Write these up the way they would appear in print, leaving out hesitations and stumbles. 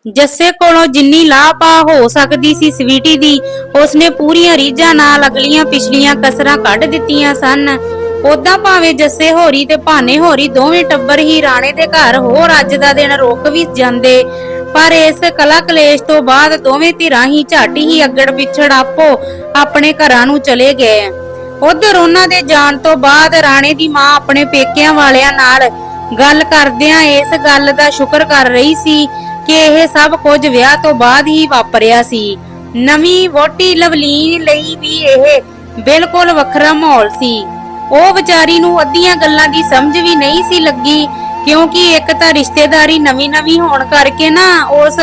ਜੱਸੇ ਕੋਲੋਂ ਜਿੰਨੀ ਲਾਪਾ ਹੋ ਸਕਦੀ ਸੀ ਸਵੀਟੀ ਦੀ, ਉਸਨੇ ਪੂਰੀਆਂ ਰੀਝਾਂ ਨਾਲ ਅਗਲੀਆਂ ਪਿਛਲੀਆਂ ਕਸਰਾਂ ਕੱਢ ਦਿੱਤੀਆਂ ਸਨ। ਉਦਾਂ ਭਾਵੇਂ ਜੱਸੇ ਹੋਰੀ ਤੇ ਭਾਨੇ ਹੋਰੀ ਦੋਵੇਂ ਟੱਬਰ ਹੀ ਰਾਣੇ ਦੇ ਘਰ ਹੋਰ ਅੱਜ ਦਾ ਦਿਨ ਰੁਕ ਵੀ ਜਾਂਦੇ, ਪਰ ਇਸ ਕਲਾ ਕਲੇਸ਼ ਤੋਂ ਬਾਅਦ ਦੋਵੇਂ ਧਿਰਾਂ ਹੀ ਝੱਟ ਹੀ ਅੱਗੜ ਪਿਛੜ ਆਪੋ ਆਪਣੇ ਘਰਾਂ ਨੂੰ ਚਲੇ ਗਏ। ਉਧਰ ਉਹਨਾਂ ਦੇ ਜਾਣ ਤੋਂ ਬਾਅਦ ਰਾਣੇ ਦੀ ਮਾਂ ਆਪਣੇ ਪੇਕਿਆਂ ਵਾਲਿਆਂ ਨਾਲ ਗੱਲ ਕਰਦਿਆਂ ਇਸ ਗੱਲ ਦਾ ਸ਼ੁਕਰ ਕਰ ਰਹੀ ਸੀ ਕਿ ਇਹ ਸਭ ਕੁਝ ਵਿਆਹ ਤੋਂ ਬਾਅਦ ਹੀ ਵਾਪਰਿਆ ਸੀ। ਨਵੀਂ ਵਹੁਟੀ ਲਵਲੀਨ ਲਈ ਵੀ ਇਹ ਬਿਲਕੁਲ ਵੱਖਰਾ ਮਾਹੌਲ ਸੀ। ਉਹ ਵਿਚਾਰੀ ਨੂੰ ਅੱਧੀਆਂ ਗੱਲਾਂ ਦੀ ਸਮਝ ਵੀ ਨਹੀਂ ਸੀ ਲੱਗੀ, ਕਿਉਂਕਿ ਇੱਕ ਤਾਂ ਰਿਸ਼ਤੇਦਾਰੀ ਨਵੀਂ ਹੋਣ ਕਰਕੇ ਨਾ ਉਸ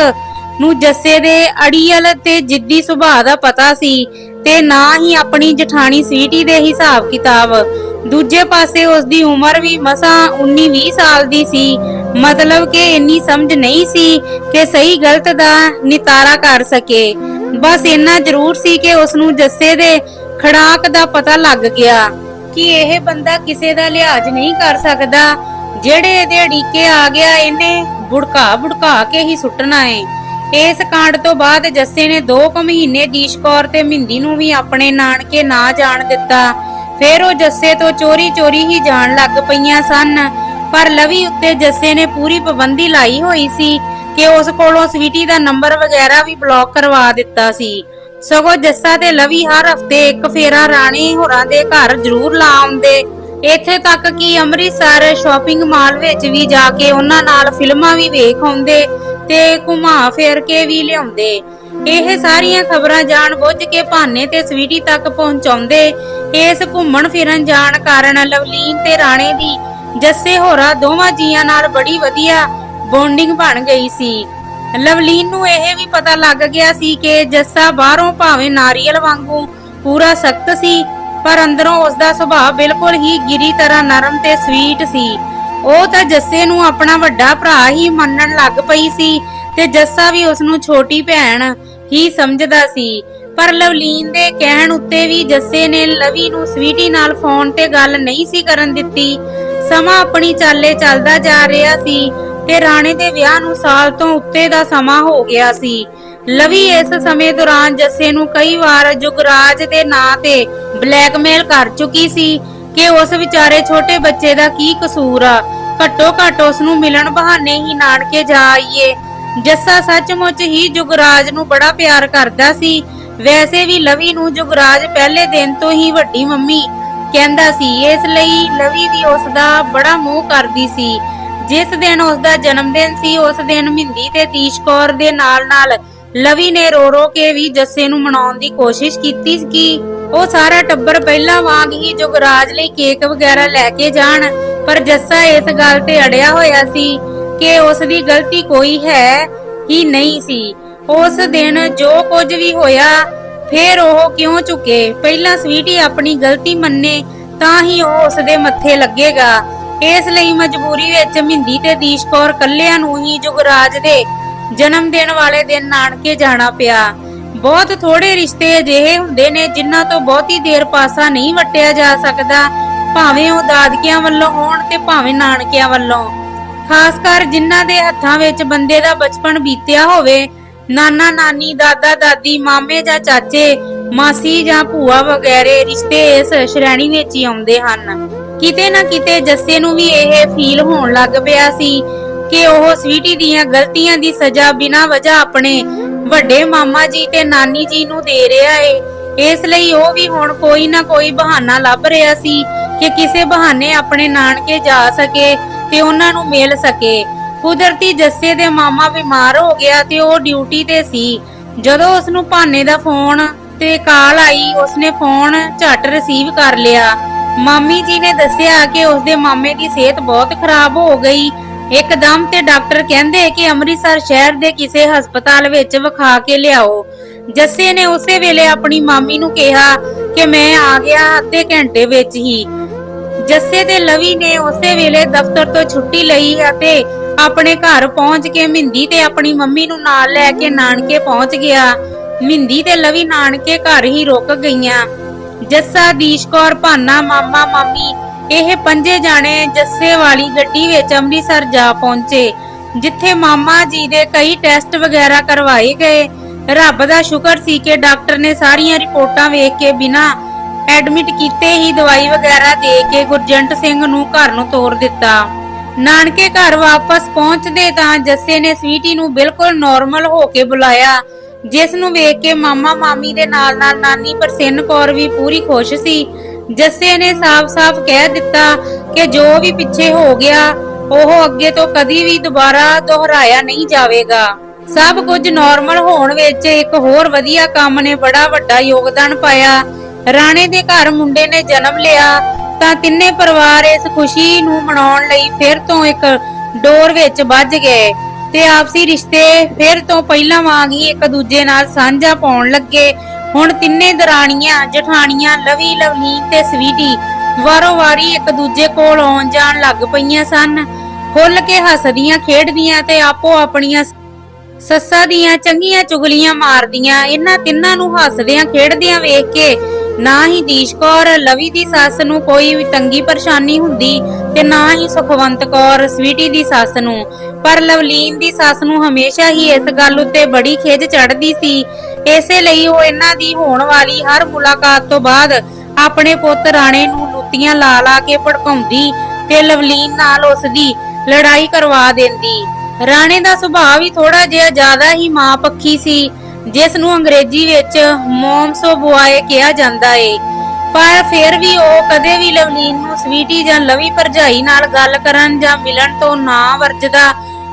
ਨੂੰ ਜੱਸੇ ਦੇ ਅੜੀਅਲ ਤੇ ਜਿੱਦੀ ਸੁਭਾਅ ਦਾ ਪਤਾ ਸੀ, ਤੇ ਨਾ ਹੀ ਆਪਣੀ ਜਠਾਣੀ ਸਵੀਟੀ ਦੇ ਹਿਸਾਬ ਕਿਤਾਬ। ਦੂਜੇ ਪਾਸੇ ਉਸ ਦੀ ਉਮਰ ਵੀ ਮਸਾਂ 19-20 ਸਾਲ ਦੀ ਸੀ, ਮਤਲਬ ਕਿ ਇੰਨੀ ਸਮਝ ਨਹੀਂ ਸੀ ਕਿ ਸਹੀ ਗਲਤ ਦਾ ਨਿਤਾਰਾ ਕਰ ਸਕੇ। ਬਸ ਇੰਨਾ ਜ਼ਰੂਰ ਸੀ ਕਿ ਉਸ ਨੂੰ ਜੱਸੇ ਦੇ ਖੜਾਕ ਦਾ ਪਤਾ ਲੱਗ ਗਿਆ ਕਿ ਇਹ ਬੰਦਾ ਕਿਸੇ ਦਾ ਲਿਹਾਜ਼ ਨਹੀਂ ਕਰ ਸਕਦਾ। ਜਿਹੜੇ ਇਹਦੇ ਅੜੀਕੇ ਆ ਗਿਆ ਇਹਨੇ ਬੁੜਕਾ ਕੇ ਹੀ ਸੁੱਟਣਾ ਏ। ਇਸ ਕਾਂਡ ਤੋਂ ਬਾਅਦ ਜੱਸੇ ਨੇ 2 ਮਹੀਨੇ ਦੀਸ਼ ਕੌਰ ਤੇ ਮਹਿੰਦੀ ਨੂੰ ਵੀ ਆਪਣੇ ਨਾਨਕੇ ਨਾ ਜਾਣ ਦਿੱਤਾ। ਫਿਰ ਉਹ ਜੱਸੇ ਤੋਂ ਚੋਰੀ ਹੀ ਜਾਣ ਲੱਗ ਪਈਆਂ ਸਨ, ਪਰ ਲਵੀ ਉੱਤੇ ਜੱਸੇ ਨੇ ਪੂਰੀ ਪਾਬੰਦੀ ਲਾਈ ਹੋਈ ਸੀ ਕਿ ਉਸ ਕੋਲੋਂ ਸਵੀਟੀ ਦਾ ਨੰਬਰ ਵਗੈਰਾ ਵੀ ਬਲੌਕ ਕਰਵਾ ਦਿੱਤਾ ਸੀ। ਸਗੋਂ ਜੱਸਾ ਤੇ ਲਵੀ ਹਰ ਹਫਤੇ ਇੱਕ ਫੇਰਾ ਰਾਣੇ ਹੋਰਾਂ ਦੇ ਘਰ ਜ਼ਰੂਰ ਲਾ ਆਉਂਦੇ, ਇੱਥੇ ਤੱਕ ਕਿ ਅੰਮ੍ਰਿਤਸਰ ਸ਼ਾਪਿੰਗ ਮਾਲ ਵਿੱਚ ਵੀ ਜਾ ਕੇ ਉਹਨਾਂ ਨਾਲ ਫਿਲਮਾਂ ਵੀ ਵੇਖ ਆਉਂਦੇ ਤੇ ਘੁਮਾ ਫੇਰ ਕੇ ਵੀ ਲਿਆਉਂਦੇ। ਇਹ ਸਾਰੀਆਂ ਖਬਰਾਂ ਜਾਣ ਬੁੱਝ ਕੇ ਭਾਨੇ ਤੇ ਸਵੀਟੀ ਤੱਕ ਪਹੁੰਚਾਉਂਦੇ। ਇਸ ਘੁੰਮਣ ਫਿਰਨ ਜਾਣ ਕਾਰਨ ਲਵਲੀਨ ਤੇ ਰਾਣੇ ਦੀ ਜੱਸੇ ਹੋਰਾਂ ਦੋਵਾਂ ਜੀਆਂ ਨਾਲ ਬੜੀ ਵਧੀਆ ਬੌਂਡਿੰਗ ਬਣ ਗਈ ਸੀ। ਲਵਲੀਨ ਨੂੰ ਇਹ ਵੀ ਪਤਾ ਲੱਗ ਗਿਆ ਸੀ ਕਿ ਜੱਸਾ ਬਾਹਰੋਂ ਭਾਵੇਂ ਨਾਰੀਅਲ ਵਾਂਗੂ ਪੂਰਾ ਸਖਤ ਸੀ, ਪਰ ਅੰਦਰੋਂ ਉਸ ਦਾ ਸੁਭਾਅ ਬਿਲਕੁਲ ਹੀ ਗਿਰੀ ਤਰ੍ਹਾਂ ਨਰਮ ਤੇ ਸਵੀਟ ਸੀ। ਉਹ ਤਾਂ ਜੱਸੇ ਨੂੰ ਆਪਣਾ ਵੱਡਾ ਭਰਾ ਹੀ ਮੰਨਣ ਲੱਗ ਪਈ ਸੀ ਤੇ ਜੱਸਾ ਵੀ ਉਸ ਨੂੰ ਛੋਟੀ ਭੈਣ ਹੀ ਸਮਝਦਾ ਸੀ। ਪਰ ਲਵਲੀਨ ਦੇ ਕਹਿਣ ਉੱਤੇ ਵੀ ਜੱਸੇ ਨੇ ਲਵੀ ਨੂੰ ਸਵੀਟੀ ਨਾਲ ਫੋਨ ਤੇ ਗੱਲ ਨਹੀਂ ਸੀ ਕਰਨ ਦਿੱਤੀ। ਸਮਾਂ ਆਪਣੀ ਚਾਲੇ ਚੱਲਦਾ ਜਾ ਰਿਹਾ ਸੀ ਤੇ ਰਾਣੇ ਦੇ ਵਿਆਹ ਨੂੰ ਸਾਲ ਤੋਂ ਉੱਤੇ ਦਾ ਸਮਾਂ ਹੋ ਗਿਆ ਸੀ। ਲਵੀ ਇਸ ਸਮੇਂ ਦੌਰਾਨ ਜੱਸੇ ਨੂੰ ਕਈ ਵਾਰ ਜੁਗਰਾਜ ਦੇ ਨਾਂ ਤੇ ਬਲੈਕਮੇਲ ਕਰ ਚੁੱਕੀ ਸੀ ਕਿ ਉਸ ਵਿਚਾਰੇ ਛੋਟੇ ਬੱਚੇ ਦਾ ਕੀ ਕਸੂਰ ਆ, ਘੱਟੋ ਘੱਟ ਉਸ ਨੂੰ ਮਿਲਣ ਬਹਾਨੇ ਹੀ ਨਾਨਕੇ ਜਾ ਆਈਏ। ਜੱਸਾ ਸੱਚਮੁੱਚ ਹੀ ਜੁਗਰਾਜ ਨੂੰ ਬੜਾ ਪਿਆਰ ਕਰਦਾ ਸੀ। ਵੈਸੇ ਵੀ ਲਵੀ ਨੂੰ ਜੁਗਰਾਜ ਪਹਿਲੇ ਦਿਨ ਤੋਂ ਹੀ ਵੱਡੀ ਮੰਮੀ ਕਹਿੰਦਾ ਸੀ, ਇਸ ਲਈ ਲਵੀ ਵੀ ਉਸ ਦਾ ਬੜਾ ਮੋਹ ਕਰਦੀ ਸੀ। ਜਿਸ ਦਿਨ ਉਸ ਦਾ ਜਨਮ ਦਿਨ ਸੀ, ਉਸ ਦਿਨ ਮਹਿੰਦੀ ਤੇ ਦੀਸ਼ ਕੌਰ ਦੇ ਨਾਲ ਲਵੀ ਨੇ ਰੋ ਕੇ ਵੀ ਜੱਸੇ ਨੂੰ ਮਨਾਉਣ ਦੀ ਕੋਸ਼ਿਸ਼ ਕੀਤੀ ਕਿ ਉਹ ਸਾਰਾ ਟੱਬਰ ਪਹਿਲਾਂ ਵਾਂਗ ਹੀ ਜੁਗਰਾਜ ਲਈ ਕੇਕ ਵਗੈਰਾ ਲੈ ਕੇ ਜਾਣ, ਪਰ ਜੱਸਾ ਇਸ ਗੱਲ ਤੇ ਅੜਿਆ ਹੋਇਆ ਸੀ ਕਿ ਉਸ ਦੀ ਗਲਤੀ ਕੋਈ ਹੈ ਹੀ ਨਹੀਂ ਸੀ। ਉਸ ਦਿਨ ਜੋ ਕੁਝ ਵੀ ਹੋਇਆ ਫਿਰ ਉਹ ਕਿਉਂ ਝੁਕੇ। ਪਹਿਲਾਂ ਸਵੀਟੀ ਆਪਣੀ ਗਲਤੀ ਮੰਨੇ ਤਾਂ ਹੀ ਉਹ ਉਸ ਦੇ ਮੱਥੇ ਲੱਗੇਗਾ। ਇਸ ਲਈ ਮਜਬੂਰੀ ਵਿੱਚ ਮਹਿੰਦੀ ਤੇ ਦੀਸ਼ ਕੌਰ ਕੱਲਿਆਂ ਨੂੰ ਹੀ ਜੁਗਰਾਜ ਦੇ ਜਨਮ ਦਿਨ ਵਾਲੇ ਦਿਨ ਨਾਨਕੇ ਜਾਣਾ ਪਿਆ। ਬਹੁਤ ਥੋੜੇ ਰਿਸ਼ਤੇ ਅਜਿਹੇ ਹੁੰਦੇ ਨੇ ਜਿਨ੍ਹਾਂ ਤੋਂ ਬਹੁਤੀ ਦੇਰ ਪਾਸਾ ਨਹੀਂ ਵਟਿਆ ਜਾ ਸਕਦਾ, ਭਾਵੇਂ ਉਹ ਦਾਦਕਿਆਂ ਵੱਲੋਂ ਹੋਣ ਤੇ ਭਾਵੇਂ ਨਾਨਕਿਆਂ ਵੱਲੋਂ। ਖਾਸ ਕਰ ਜਿਨ੍ਹਾਂ ਦੇ ਹੱਥਾਂ ਵਿੱਚ ਬੰਦੇ ਦਾ ਬਚਪਨ ਬੀਤਿਆ ਹੋਵੇ। ਨਾਨਾ ਨਾਨੀ, ਦਾਦਾ ਦਾਦੀ, ਮਾਮੇ ਜਾਂ ਚਾਚੇ, ਮਾਸੀ ਜਾਂ ਭੂਆ ਵਗੈਰੇ ਰਿਸ਼ਤੇ ਇਸ ਸ਼੍ਰੇਣੀ ਵਿੱਚ ਹੀ ਆਉਂਦੇ ਹਨ। ਕਿਤੇ ਨਾ ਕਿਤੇ ਜੱਸੇ ਨੂੰ ਵੀ ਇਹ ਫੀਲ ਹੋਣ ਲੱਗ ਪਿਆ ਸੀ ਕਿ ਉਹ ਸਵੀਟੀ ਦੀਆਂ ਗਲਤੀਆਂ ਦੀ ਸਜ਼ਾ ਬਿਨਾਂ ਵਜ੍ਹਾ ਆਪਣੇ ਵੱਡੇ ਮਾਮਾ ਜੀ ਤੇ ਨਾਨੀ ਜੀ ਨੂੰ ਦੇ ਰਿਹਾ ਏ। ਇਸ ਲਈ ਉਹ ਵੀ ਹੁਣ ਕੋਈ ਨਾ ਕੋਈ ਬਹਾਨਾ ਲੱਭ ਰਿਹਾ ਸੀ ਕਿ ਕਿਸੇ ਬਹਾਨੇ ਆਪਣੇ ਨਾਨਕੇ ਜਾ ਸਕੇ ਤੇ ਉਹਨਾਂ ਨੂੰ ਮਿਲ ਸਕੇ। ਕੁਦਰਤੀ ਜੱਸੇ ਦੇ ਮਾਮਾ ਬਿਮਾਰ ਹੋ ਗਿਆ ਤੇ ਉਹ ਡਿਊਟੀ ਤੇ ਸੀ। ਜਦੋਂ ਉਸ ਨੂੰ ਭਾਨੇ ਦਾ ਫੋਨ ਤੇ ਕਾਲ ਆਈ, ਉਸਨੇ ਫੋਨ ਝੱਟ ਰਿਸੀਵ ਕਰ ਲਿਆ। ਮਾਮੀ ਜੀ ਨੇ ਦੱਸਿਆ ਕਿ ਉਸਦੇ ਮਾਮੇ ਦੀ ਸਿਹਤ ਬਹੁਤ ਖਰਾਬ ਹੋ ਗਈ ਇੱਕਦਮ, ਤੇ ਡਾਕਟਰ ਕਹਿੰਦੇ ਕਿ ਅੰਮ੍ਰਿਤਸਰ ਸ਼ਹਿਰ ਦੇ ਕਿਸੇ ਹਸਪਤਾਲ ਵਿੱਚ ਵਿਖਾ ਕੇ ਲਿਆਓ। ਜੱਸੇ ਨੇ ਉਸੇ ਵੇਲੇ ਆਪਣੀ ਮਾਮੀ ਨੂੰ ਕਿਹਾ ਕਿ ਮੈਂ ਆ ਗਿਆ ਅੱਧੇ ਘੰਟੇ ਵਿੱਚ ਹੀ। ਜੱਸੇ ਤੇ ਲਵੀ ਨੇ ਉਸੇ ਵੇਲੇ ਦਫ਼ਤਰ ਤੋਂ ਛੁੱਟੀ ਲਈ ਅਤੇ ਆਪਣੇ ਘਰ ਪਹੁੰਚ ਕੇ ਮਹਿੰਦੀ ਤੇ ਆਪਣੀ ਮੰਮੀ ਨੂੰ ਨਾਲ ਲੈ ਕੇ ਨਾਨਕੇ ਪਹੁੰਚ ਗਿਆ। ਮਹਿੰਦੀ ਤੇ ਲਵੀ ਨਾਨਕੇ ਘਰ ਹੀ ਰੁਕ ਗਈਆਂ। ਜੱਸਾ, ਦੀਸ਼ ਕੌਰ, ਭਾਨਾ, ਮਾਮਾ, ਮਾਮੀ ਇਹ 5 ਜਾਣੇ ਜੱਸੇ ਵਾਲੀ ਗੱਡੀ ਵਿੱਚ ਅੰਮ੍ਰਿਤਸਰ ਜਾ ਪਹੁੰਚੇ। ਜਿੱਥੇ ਮਾਮਾ ਜੀ ਦੇ ਕਈ ਟੈਸਟ ਵਗੈਰਾ ਕਰਵਾਏ ਗਏ। ਰੱਬ ਦਾ ਸ਼ੁਕਰ ਸੀ ਕਿ ਡਾਕਟਰ ਨੇ ਸਾਰੀਆਂ ਰਿਪੋਰਟਾਂ ਵੇਖ ਕੇ ਬਿਨਾਂ ਐਡਮਿਟ ਕੀਤੇ ਹੀ ਦਵਾਈ ਵਗੈਰਾ ਦੇ ਕੇ ਗੁਰਜੰਟ ਸਿੰਘ ਨੂੰ ਘਰ ਨੂੰ ਤੋਰ ਦਿੱਤਾ। ਨਾਨਕੇ ਘਰ ਵਾਪਸ ਪਹੁੰਚਦੇ ਤਾਂ ਜੱਸੇ ਨੇ ਸਵੀਟੀ ਨੂੰ ਬਿਲਕੁਲ ਨਾਰਮਲ ਹੋ ਕੇ ਬੁਲਾਇਆ, ਜਿਸ ਨੂੰ ਵੇਖ ਕੇ ਮਾਮਾ ਮਾਮੀ ਦੇ ਨਾਲ-ਨਾਲ ਨਾਨੀ ਪ੍ਰਸੰਨ ਕੌਰ ਵੀ ਪੂਰੀ ਖੁਸ਼ ਸੀ। ਜੱਸੇ ਨੇ ਸਾਫ਼-ਸਾਫ਼ ਕਹਿ ਦਿੱਤਾ ਕਿ ਜੋ ਵੀ ਪਿੱਛੇ ਹੋ ਗਿਆ ਉਹ ਅੱਗੇ ਤੋਂ ਕਦੀ ਵੀ ਦੁਬਾਰਾ ਦੁਹਰਾਇਆ ਨਹੀਂ ਜਾਵੇਗਾ। ਸਭ ਕੁਝ ਨਾਰਮਲ ਹੋਣ ਵਿੱਚ ਇੱਕ ਹੋਰ ਵਧੀਆ ਕੰਮ ਨੇ ਬੜਾ ਵੱਡਾ ਯੋਗਦਾਨ ਪਾਇਆ। ਰਾਣੇ ਦੇ ਘਰ ਮੁੰਡੇ ਨੇ ਜਨਮ ਲਿਆ ਤਾਂ ਤਿੰਨੇ ਪਰਿਵਾਰ ਇਸ ਖੁਸ਼ੀ ਨੂੰ ਮਨਾਉਣ ਲਈ ਫਿਰ ਤੋਂ ਇੱਕ ਡੋਰ ਵਿੱਚ ਵੱਜ ਗਏ ਤੇ ਆਪਸੀ ਰਿਸ਼ਤੇ ਫਿਰ ਤੋਂ ਪਹਿਲਾਂ ਵਾਂਗ ਹੀ ਇੱਕ ਦੂਜੇ ਨਾਲ ਸਾਂਝਾ ਪਾਉਣ ਲੱਗੇ। ਹੁਣ ਤਿੰਨੇ ਦਰਾਣੀਆਂ ਜਠਾਣੀਆਂ ਲਵੀ, ਲਵਲੀਨ ਤੇ ਸਵੀਟੀ ਵਾਰੋ-ਵਾਰੀ ਇੱਕ ਦੂਜੇ ਕੋਲ ਆਉਣ ਜਾਣ ਲੱਗ ਪਈਆਂ ਸਨ। ਖੁੱਲ ਕੇ ਹੱਸਦੀਆਂ ਖੇਡਦੀਆਂ ਤੇ ਆਪੋ ਆਪਣੀਆਂ ਸੱਸਾਂ ਦੀਆਂ ਚੰਗੀਆਂ ਚੁਗਲੀਆਂ ਮਾਰਦੀਆਂ। ਇਹਨਾਂ ਤਿੰਨਾਂ ਨੂੰ ਹੱਸਦਿਆਂ ਖੇਡਦਿਆਂ ਵੇਖ ਕੇ ਨਾ ਹੀ ਦੀਸ਼ ਕੌਰ ਲਵੀ ਦੀ ਸੱਸ ਨੂੰ ਕੋਈ ਵੀ ਤੰਗੀ ਪਰੇਸ਼ਾਨੀ ਹੁੰਦੀ ਤੇ ਨਾ ਹੀ ਸੁਖਵੰਤ ਕੌਰ ਸਵੀਟੀ ਦੀ ਸੱਸ ਨੂੰ, ਪਰ ਲਵਲੀਨ ਦੀ ਸੱਸ ਨੂੰ ਹਮੇਸ਼ਾ ਹੀ ਇਸ ਗੱਲ ਉੱਤੇ ਬੜੀ ਖਿਝ ਚੜ੍ਹਦੀ ਸੀ। ਇਸੇ ਲਈ ਉਹ ਇਹਨਾਂ ਦੀ ਹੋਣ ਵਾਲੀ ਹਰ ਮੁਲਾਕਾਤ ਤੋਂ ਬਾਅਦ ਆਪਣੇ ਪੁੱਤ ਰਾਣੇ ਨੂੰ ਲੁੱਤੀਆਂ ਲਾ ਕੇ ਭੜਕਾਉਂਦੀ ਤੇ ਲਵਲੀਨ ਨਾਲ ਉਸ ਦੀ ਲੜਾਈ ਕਰਵਾ ਦਿੰਦੀ। ਰਾਣੇ ਦਾ ਸੁਭਾਅ ਵੀ ਥੋੜਾ ਜਿਹਾ ਜ਼ਿਆਦਾ ਹੀ ਮਾਂ ਪੱਖੀ ਸੀ, ਜਿਸ ਨੂੰ ਅੰਗਰੇਜ਼ੀ ਵਿੱਚ ਮੋਮਸੋ ਬੁਆਏ ਕਿਹਾ ਜਾਂਦਾ ਏ। ਪਰ ਫਿਰ ਵੀ ਉਹ ਕਦੇ ਵੀ ਲਵਲੀਨ ਨੂੰ ਸਵੀਟੀ ਜਾਂ ਲਵੀ ਭਰਜਾਈ ਨਾਲ ਗੱਲ ਕਰਨ ਜਾਂ ਮਿਲਣ ਤੋਂ ਨਾ ਵਰਜਦਾ।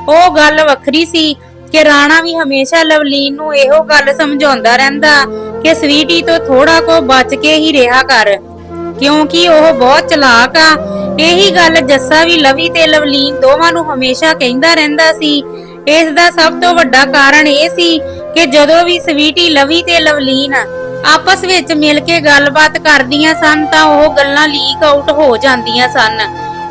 ਉਹ ਗੱਲ ਵੱਖਰੀ ਸੀ ਕਿ ਰਾਣਾ ਵੀ ਹਮੇਸ਼ਾ ਲਵਲੀਨ ਨੂੰ ਇਹੋ ਗੱਲ ਸਮਝਾਉਂਦਾ ਰਹਿੰਦਾ ਕਿ ਸਵੀਟੀ ਤੋਂ ਥੋੜਾ ਕੋ ਬਚ ਕੇ ਹੀ ਰਿਹਾ ਕਰ, ਕਿਉਂਕਿ ਉਹ ਬਹੁਤ ਚਲਾਕ ਆ। ਇਹੀ ਗੱਲ ਜੱਸਾ ਵੀ ਲਵੀ ਤੇ ਲਵਲੀਨ ਦੋਵਾਂ ਨੂੰ ਹਮੇਸ਼ਾ ਕਹਿੰਦਾ ਰਹਿੰਦਾ ਸੀ। ਇਸ ਦਾ ਸਭ ਤੋਂ ਵੱਡਾ ਕਾਰਨ ਇਹ ਸੀ ਕਿ ਜਦੋਂ ਵੀ ਸਵੀਟੀ, ਲਵੀ ਤੇ ਲਵਲੀਨ ਆਪਸ ਵਿੱਚ ਮਿਲ ਕੇ ਗੱਲਬਾਤ ਕਰਦੀਆਂ ਸਨ ਤਾਂ ਉਹ ਗੱਲਾਂ ਲੀਕ ਆਊਟ ਹੋ ਜਾਂਦੀਆਂ ਸਨ।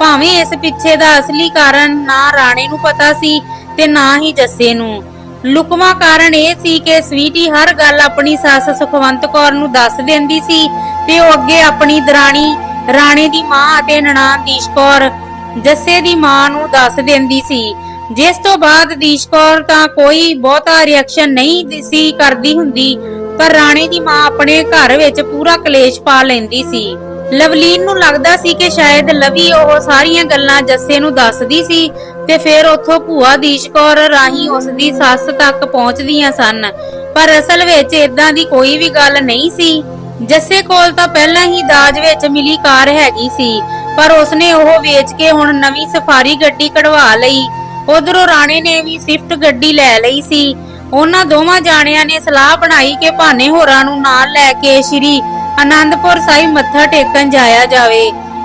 ਭਾਵੇਂ ਇਸ ਪਿੱਛੇ ਦਾ ਅਸਲੀ ਕਾਰਨ ਨਾ ਰਾਣੇ ਨੂੰ ਪਤਾ ਸੀ ਤੇ ਨਾ ਹੀ ਜੱਸੇ ਨੂੰ। ਲੁਕਵਾਂ ਕਾਰਨ ਇਹ ਸੀ ਕਿ ਸਵੀਟੀ ਹਰ ਗੱਲ ਆਪਣੀ ਸੱਸ ਸੁਖਵੰਤ ਕੌਰ ਨੂੰ ਦੱਸ ਦਿੰਦੀ ਸੀ ਤੇ ਉਹ ਅੱਗੇ ਆਪਣੀ ਦਰਾਣੀ ਰਾਣੇ ਦੀ ਮਾਂ ਅਤੇ ਨਨਾਣ ਦੀਸ਼ ਕੌਰ ਜੱਸੇ ਦੀ ਮਾਂ ਨੂੰ ਦੱਸ ਦਿੰਦੀ ਸੀ, ਜਿਸ ਤੋਂ ਬਾਅਦ ਦੀਸ਼ ਕੌਰ ਤਾਂ ਕੋਈ ਬਹੁਤਾ ਰਿਐਕਸ਼ਨ ਨਹੀਂ ਸੀ ਕਰਦੀ ਹੁੰਦੀ, ਪਰ ਰਾਣੇ ਦੀ ਮਾਂ ਆਪਣੇ ਘਰ ਵਿੱਚ ਪੂਰਾ ਕਲੇਸ਼ ਪਾ ਲੈਂਦੀ ਸੀ। ਲਵਲੀਨ ਨੂੰ ਲੱਗਦਾ ਸੀ ਕਿ ਸ਼ਾਇਦ ਲਵੀ ਉਹ ਸਾਰੀਆਂ ਗੱਲਾਂ ਜੱਸੇ ਨੂੰ ਦੱਸਦੀ ਸੀ ਤੇ ਫਿਰ ਉੱਥੋਂ ਭੂਆ ਦੀਸ਼ ਕੌਰ ਰਾਹੀਂ ਉਸ ਦੀ ਸੱਸ ਤੱਕ ਪਹੁੰਚਦੀਆਂ ਸਨ, ਪਰ ਅਸਲ ਵਿੱਚ ਇਦਾਂ ਦੀ ਕੋਈ ਵੀ ਗੱਲ ਨਹੀਂ ਸੀ। ਜੱਸੇ ਕੋਲ ਤਾਂ ਪਹਿਲਾਂ ਹੀ ਦਾਜ ਵਿੱਚ ਮਿਲੀ ਕਾਰ ਹੈਗੀ ਸੀ, ਪਰ ਉਸਨੇ ਉਹ ਵੇਚ ਕੇ ਹੁਣ ਨਵੀਂ ਸਫਾਰੀ ਗੱਡੀ ਕਢਵਾ ਲਈ। ਉਧਰੋਂ ਰਾਣੇ ਨੇ ਵੀ ਸਵਿਫਟ ਗੱਡੀ ਲੈ ਲਈ ਸੀ। ਉਹਨਾਂ ਦੋਵਾਂ ਜਾਣਿਆਂ ਨੇ ਸਲਾਹ ਬਣਾਈ ਕਿ ਭਾਨੇ ਹੋਰਾਂ ਨੂੰ ਨਾਲ ਲੈ ਕੇ ਸ਼੍ਰੀ ਆਨੰਦਪੁਰ ਸਾਹਿਬ ਮੱਥਾ ਟੇਕਣ ਜਾਇਆ ਜਾਵੇ।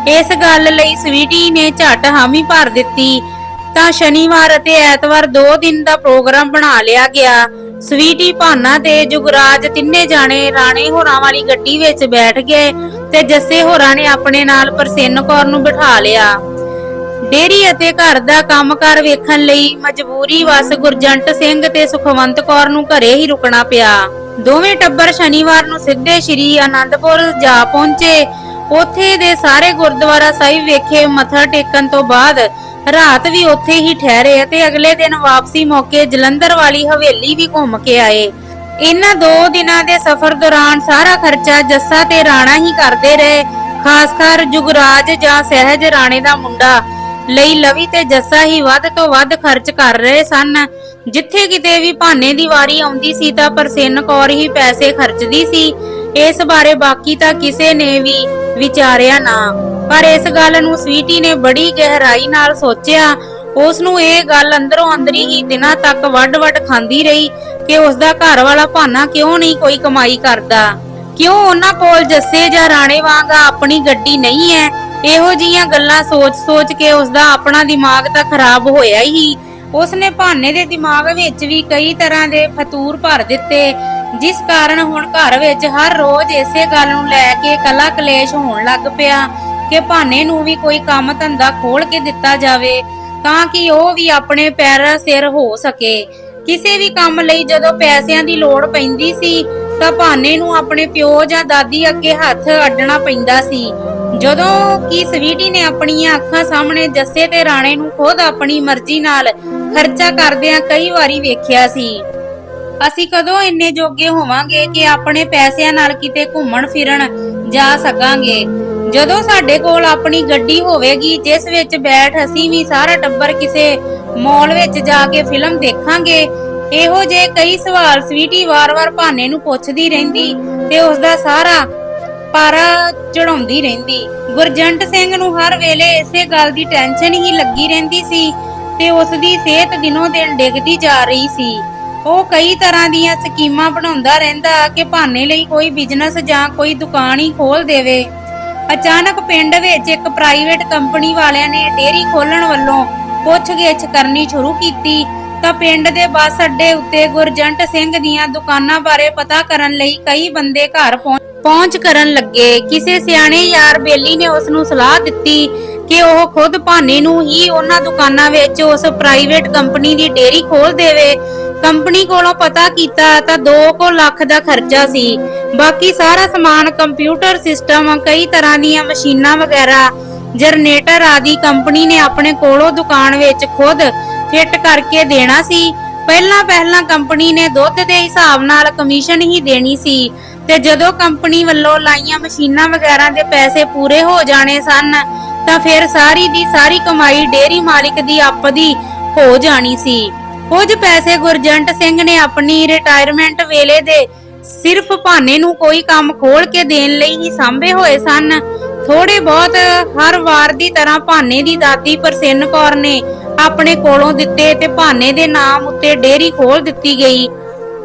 ਇਸ ਗੱਲ ਲਈ ਸਵੀਟੀ ਨੇ ਝੱਟ ਹਾਮੀ ਭਰ ਦਿੱਤੀ ਤਾਂ ਸ਼ਨੀਵਾਰ ਅਤੇ ਐਤਵਾਰ 2 ਦਿਨ ਦਾ ਪ੍ਰੋਗਰਾਮ ਬਣਾ ਲਿਆ ਗਿਆ। ਸਵੀਟੀ, ਭਾਨਾ ਤੇ ਜੁਗਰਾਜ ਤਿੰਨੇ ਜਾਣੇ ਰਾਣੇ ਹੋਰਾਂ ਵਾਲੀ ਗੱਡੀ ਵਿੱਚ ਬੈਠ ਗਏ ਤੇ ਜੱਸੇ ਹੋਰਾਂ ਨੇ ਆਪਣੇ ਨਾਲ ਪ੍ਰਸੰਨ ਕੌਰ ਨੂੰ ਬਿਠਾ ਲਿਆ। ਡੇਰੀ ਅਤੇ ਘਰ ਦਾ ਕੰਮਕਾਰ ਵੇਖਣ ਲਈ ਮਜਬੂਰੀ ਵਸ ਗੁਰਜੰਟ ਸਿੰਘ ਤੇ ਸੁਖਵੰਤ ਕੌਰ ਨੂੰ ਘਰੇ ਹੀ ਰੁਕਣਾ ਪਿਆ। ਦੋਵੇਂ ਟੱਬਰ ਸ਼ਨੀਵਾਰ ਨੂੰ ਸਿੱਧੇ ਸ਼੍ਰੀ ਆਨੰਦਪੁਰ ਜਾ ਪਹੁੰਚੇ। ਉੱਥੇ ਦੇ ਸਾਰੇ ਗੁਰਦੁਆਰਾ ਸਾਹਿਬ ਵੇਖੇ। ਮੱਥਾ ਟੇਕਣ ਤੋਂ ਬਾਅਦ ਰਾਤ ਵੀ ਉੱਥੇ ਹੀ ਠਹਿਰੇ ਅਤੇ ਅਗਲੇ ਦਿਨ ਵਾਪਸੀ ਮੌਕੇ ਜਲੰਧਰ ਵਾਲੀ ਹਵੇਲੀ ਵੀ ਘੁੰਮ ਕੇ ਆਏ। ਇਹਨਾਂ 2 ਦਿਨਾਂ ਦੇ ਸਫ਼ਰ ਦੌਰਾਨ ਸਾਰਾ ਖਰਚਾ ਜੱਸਾ ਤੇ ਰਾਣਾ ਹੀ ਕਰਦੇ ਰਹੇ। ਖਾਸ ਕਰ ਜੁਗਰਾਜ ਜਾਂ ਸਹਿਜ ਰਾਣੇ ਦਾ ਮੁੰਡਾ ਲਈ ਲਵੀ ਤੇ ਜੱਸਾ ਹੀ ਵੱਧ ਤੋਂ ਵੱਧ ਖਰਚ ਕਰ ਰਹੇ ਸਨ। ਜਿੱਥੇ ਕਿਤੇ ਵੀ ਭਾਨੇ ਦੀ ਵਾਰੀ ਆਉਂਦੀ ਸੀ ਤਾਂ ਪ੍ਰਸੰਨ ਕੌਰ ਹੀ ਪੈਸੇ ਖਰਚਦੀ ਸੀ। ਇਸ ਬਾਰੇ ਬਾਕੀ ਤਾਂ ਕਿਸੇ ਨੇ ਵੀ ਵਿਚਾਰਿਆ ਨਾ, ਪਰ ਇਸ ਗੱਲ ਨੂੰ ਸਵੀਟੀ ਨੇ ਬੜੀ ਗਹਿਰਾਈ ਨਾਲ ਸੋਚਿਆ। ਉਸ ਨੂੰ ਇਹ ਗੱਲ ਅੰਦਰੋਂ ਅੰਦਰੀ ਹੀ ਦਿਨਾਂ ਤੱਕ ਵੱਡ-ਵੱਡ ਖਾਂਦੀ ਰਹੀ ਕਿ ਉਸ ਦਾ ਘਰ ਵਾਲਾ ਭਾਨਾ ਕਿਉਂ ਨਹੀਂ ਕੋਈ ਕਮਾਈ ਕਰਦਾ, ਕਿਉਂ ਉਹਨਾਂ ਕੋਲ ਜੱਸੇ ਜਾਂ ਰਾਣੇ ਵਾਂਗ ਆਪਣੀ ਗੱਡੀ ਨਹੀਂ ਹੈ। ਇਹੋ ਜੀਆਂ ਗੱਲਾਂ ਸੋਚ-ਸੋਚ ਕੇ ਉਸ ਦਾ ਆਪਣਾ ਦਿਮਾਗ ਤਾਂ ਖਰਾਬ ਹੋਇਆ ਹੀ। ਉਸਨੇ ਭਾਨੇ ਦੇ ਦਿਮਾਗ ਵਿੱਚ ਵੀ ਕਈ ਤਰ੍ਹਾਂ ਦੇ ਫਤੂਰ ਭਰ ਦਿੱਤੇ, ਜਿਸ ਕਾਰਨ ਹੁਣ ਘਰ ਵਿੱਚ ਹਰ ਰੋਜ਼ ਇਸੇ ਗੱਲ ਨੂੰ ਲੈ ਕੇ ਕਲਾ ਕਲੇਸ਼ ਹੋਣ ਲੱਗ ਪਿਆ ਕਿ ਭਾਨੇ ਨੂੰ ਵੀ ਕੋਈ ਕੰਮ ਧੰਦਾ ਖੋਲ ਕੇ ਦਿੱਤਾ ਜਾਵੇ ਤਾਂ ਕਿ ਉਹ ਵੀ ਆਪਣੇ ਪੈਰਾਂ ਸਿਰ ਹੋ ਸਕੇ। ਕਿਸੇ ਵੀ ਕੰਮ ਲਈ ਜਦੋਂ ਪੈਸਿਆਂ ਦੀ ਲੋੜ ਪੈਂਦੀ ਸੀ ਤਾਂ ਭਾਨੇ ਨੂੰ ਆਪਣੇ ਪਿਓ ਜਾਂ ਦਾਦੀ ਅੱਗੇ ਹੱਥ ਅੱਡਣਾ ਪੈਂਦਾ ਸੀ। ਜਦੋਂ ਕਿ ਸਵੀਟੀ ਨੇ ਆਪਣੀਆਂ ਅੱਖਾਂ ਸਾਹਮਣੇ ਜੱਸੇ ਤੇ ਰਾਣੇ ਨੂੰ ਖੁਦ ਆਪਣੀ ਮਰਜ਼ੀ ਨਾਲ ਖਰਚਾ ਕਰਦਿਆਂ ਕਈ ਵਾਰੀ ਵੇਖਿਆ ਸੀ। ਅਸੀਂ ਕਦੋਂ ਇੰਨੇ ਜੋਗੇ ਹੋਵਾਂਗੇ ਕਿ ਆਪਣੇ ਪੈਸਿਆਂ ਨਾਲ ਕਿਤੇ ਘੁੰਮਣ ਫਿਰਨ ਜਾ ਸਕਾਂਗੇ? ਜਦੋਂ ਸਾਡੇ ਕੋਲ ਆਪਣੀ ਗੱਡੀ ਹੋਵੇਗੀ ਜਿਸ ਵਿੱਚ ਬੈਠ ਅਸੀਂ ਵੀ ਸਾਰਾ ਟੱਬਰ ਕਿਸੇ ਮਾਲ ਵਿੱਚ ਜਾ ਕੇ ਫਿਲਮ ਦੇਖਾਂਗੇ। ਇਹੋ ਜਿਹੇ ਕਈ ਸਵਾਲ ਸਵੀਟੀ ਵਾਰ-ਵਾਰ ਭਾਨੇ ਨੂੰ ਪੁੱਛਦੀ ਰਹਿੰਦੀ ਤੇ ਉਸਦਾ ਸਾਰਾ ਪਾਰਾ ਚੜਾਉਂਦੀ ਰਹਿੰਦੀ। ਗੁਰਜੰਟ ਸਿੰਘ ਨੂੰ ਹਰ ਵੇਲੇ ਇਸੇ ਗੱਲ ਦੀ ਟੈਨਸ਼ਨ ਹੀ ਲੱਗੀ ਰਹਿੰਦੀ ਸੀ ਤੇ ਉਸਦੀ ਸਿਹਤ ਦਿਨੋਂ ਦਿਨ ਡਿੱਗਦੀ ਜਾ ਰਹੀ ਸੀ। ਉਹ ਕਈ ਤਰ੍ਹਾਂ ਦੀਆਂ ਸਕੀਮਾਂ ਬਣਾਉਂਦਾ ਰਹਿੰਦਾ ਕਿ ਭਾਨੇ ਲਈ ਕੋਈ ਬਿਜ਼ਨਸ ਜਾਂ ਕੋਈ ਦੁਕਾਨ ਹੀ ਖੋਲ ਦੇਵੇ। ਅਚਾਨਕ ਪਿੰਡ ਵਿੱਚ ਇੱਕ ਪ੍ਰਾਈਵੇਟ ਕੰਪਨੀ ਵਾਲਿਆਂ ਨੇ ਡੇਅਰੀ ਖੋਲਣ ਵੱਲੋਂ ਪੁੱਛਗਿੱਛ ਕਰਨੀ ਸ਼ੁਰੂ ਕੀਤੀ ਤਾਂ ਪਿੰਡ ਦੇ ਬੱਸ ਅੱਡੇ ਉੱਤੇ ਗੁਰਜੰਟ ਸਿੰਘ ਦੀਆਂ ਦੁਕਾਨਾਂ ਬਾਰੇ ਪਤਾ ਕਰਨ ਲਈ ਕਈ ਬੰਦੇ ਘਰ ਪਹੁੰਚ ਕਰਨ ਲੱਗੇ। ਕਿਸੇ ਸਿਆਣੇ ਯਾਰ ਬੇਲੀ ਨੇ ਉਸ ਨੂੰ ਸਲਾਹ ਦਿੱਤੀ ਕਿ ਉਹ ਖੁਦ ਭਾਨੇ ਨੂੰ ਹੀ ਉਹਨਾਂ ਦੁਕਾਨਾਂ ਵਿੱਚ ਉਸ ਪ੍ਰਾਈਵੇਟ ਕੰਪਨੀ ਦੀ ਡੇਅਰੀ ਖੋਲ ਦੇਵੇ। ਕੰਪਨੀ ਕੋਲੋਂ ਪਤਾ ਕੀਤਾ ਤਾਂ 2 ਲੱਖ ਦਾ ਖਰਚਾ ਸੀ। ਬਾਕੀ ਸਾਰਾ ਸਮਾਨ, ਕੰਪਿਊਟਰ ਸਿਸਟਮ, ਕਈ ਤਰ੍ਹਾਂ ਦੀਆਂ ਮਸ਼ੀਨਾਂ ਵਗੈਰਾ, ਜਨਰੇਟਰ ਆਦਿ ਕੰਪਨੀ ਨੇ ਆਪਣੇ ਕੋਲੋਂ ਦੁਕਾਨ ਵਿੱਚ ਖੁਦ ਫਿੱਟ ਕਰਕੇ ਦੇਣਾ ਸੀ। ਪਹਿਲਾਂ ਕੰਪਨੀ ਨੇ ਦੁੱਧ ਦੇ ਹਿਸਾਬ ਨਾਲ ਕਮਿਸ਼ਨ ਹੀ ਦੇਣੀ ਸੀ ਤੇ ਜਦੋਂ ਕੰਪਨੀ ਵੱਲੋਂ ਲਾਈਆਂ ਮਸ਼ੀਨਾਂ ਵਗੈਰਾ ਦੇ ਪੈਸੇ ਪੂਰੇ ਹੋ ਜਾਣੇ ਸਨ ਤਾਂ ਫਿਰ ਸਾਰੀ ਦੀ ਸਾਰੀ ਕਮਾਈ ਡੇਅਰੀ ਮਾਲਿਕ ਦੀ ਆਪਦੀ ਹੋ ਜਾਣੀ ਸੀ। ਕੁਝ ਪੈਸੇ ਗੁਰਜੰਟ ਸਿੰਘ ਨੇ ਆਪਣੀ ਰਿਟਾਇਰਮੈਂਟ ਵੇਲੇ ਦੇ ਸਿਰਫ ਭਾਨੇ ਨੂੰ ਕੋਈ ਕੰਮ ਖੋਲ ਕੇ ਦੇਣ ਲਈ ਹੀ ਸਾਂਭੇ ਹੋਏ ਸਨ। ਥੋੜੇ ਬਹੁਤ ਹਰ ਵਾਰ ਦੀ ਤਰ੍ਹਾਂ ਭਾਨੇ ਦੀ ਦਾਦੀ ਪ੍ਰਸੰਨ ਕੌਰ ਨੇ ਆਪਣੇ ਕੋਲੋਂ ਦਿੱਤੇ ਤੇ ਭਾਨੇ ਦੇ ਨਾਮ ਉੱਤੇ ਡੇਅਰੀ ਖੋਲ ਦਿੱਤੀ ਗਈ।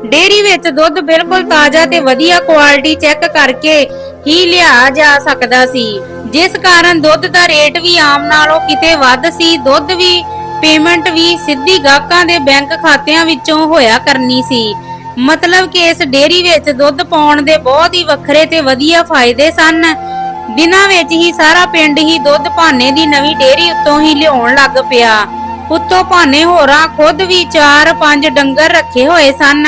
ਡੇਅਰੀ ਵਿੱਚ ਦੁੱਧ ਬਿਲਕੁਲ ਤਾਜ਼ਾ ਤੇ ਵਧੀਆ ਕੁਆਲਿਟੀ ਚੈੱਕ ਕਰਕੇ ਹੀ ਲਿਆ ਜਾ ਸਕਦਾ ਸੀ, ਜਿਸ ਕਾਰਨ ਦੁੱਧ ਦਾ ਰੇਟ ਵੀ ਆਮ ਨਾਲੋਂ ਕਿਤੇ ਵੱਧ ਸੀ। ਦੁੱਧ ਵੀ ਪੇਮੈਂਟ ਵੀ ਸਿੱਧੀ ਗਾਹਕਾਂ ਦੇ ਬੈਂਕ ਖਾਤਿਆਂ ਵਿੱਚੋਂ ਹੋਇਆ ਕਰਨੀ ਸੀ। ਮਤਲਬ ਕਿ ਇਸ ਡੇਅਰੀ ਵਿੱਚ ਦੁੱਧ ਪਾਉਣ ਦੇ ਬਹੁਤ ਹੀ ਵੱਖਰੇ ਤੇ ਵਧੀਆ ਫਾਇਦੇ ਸਨ। ਦਿਨਾਂ ਵਿੱਚ ਹੀ ਸਾਰਾ ਪਿੰਡ ਹੀ ਦੁੱਧ ਭਾਨੇ ਦੀ ਨਵੀਂ ਡੇਅਰੀ ਉੱਤੋਂ ਹੀ ਲਿਆਉਣ ਲੱਗ ਪਿਆ। ਉੱਤੋਂ ਭਾਨੇ ਹੋਰਾਂ ਖੁਦ ਵੀ 4-5 ਡੰਗਰ ਰੱਖੇ ਹੋਏ ਸਨ।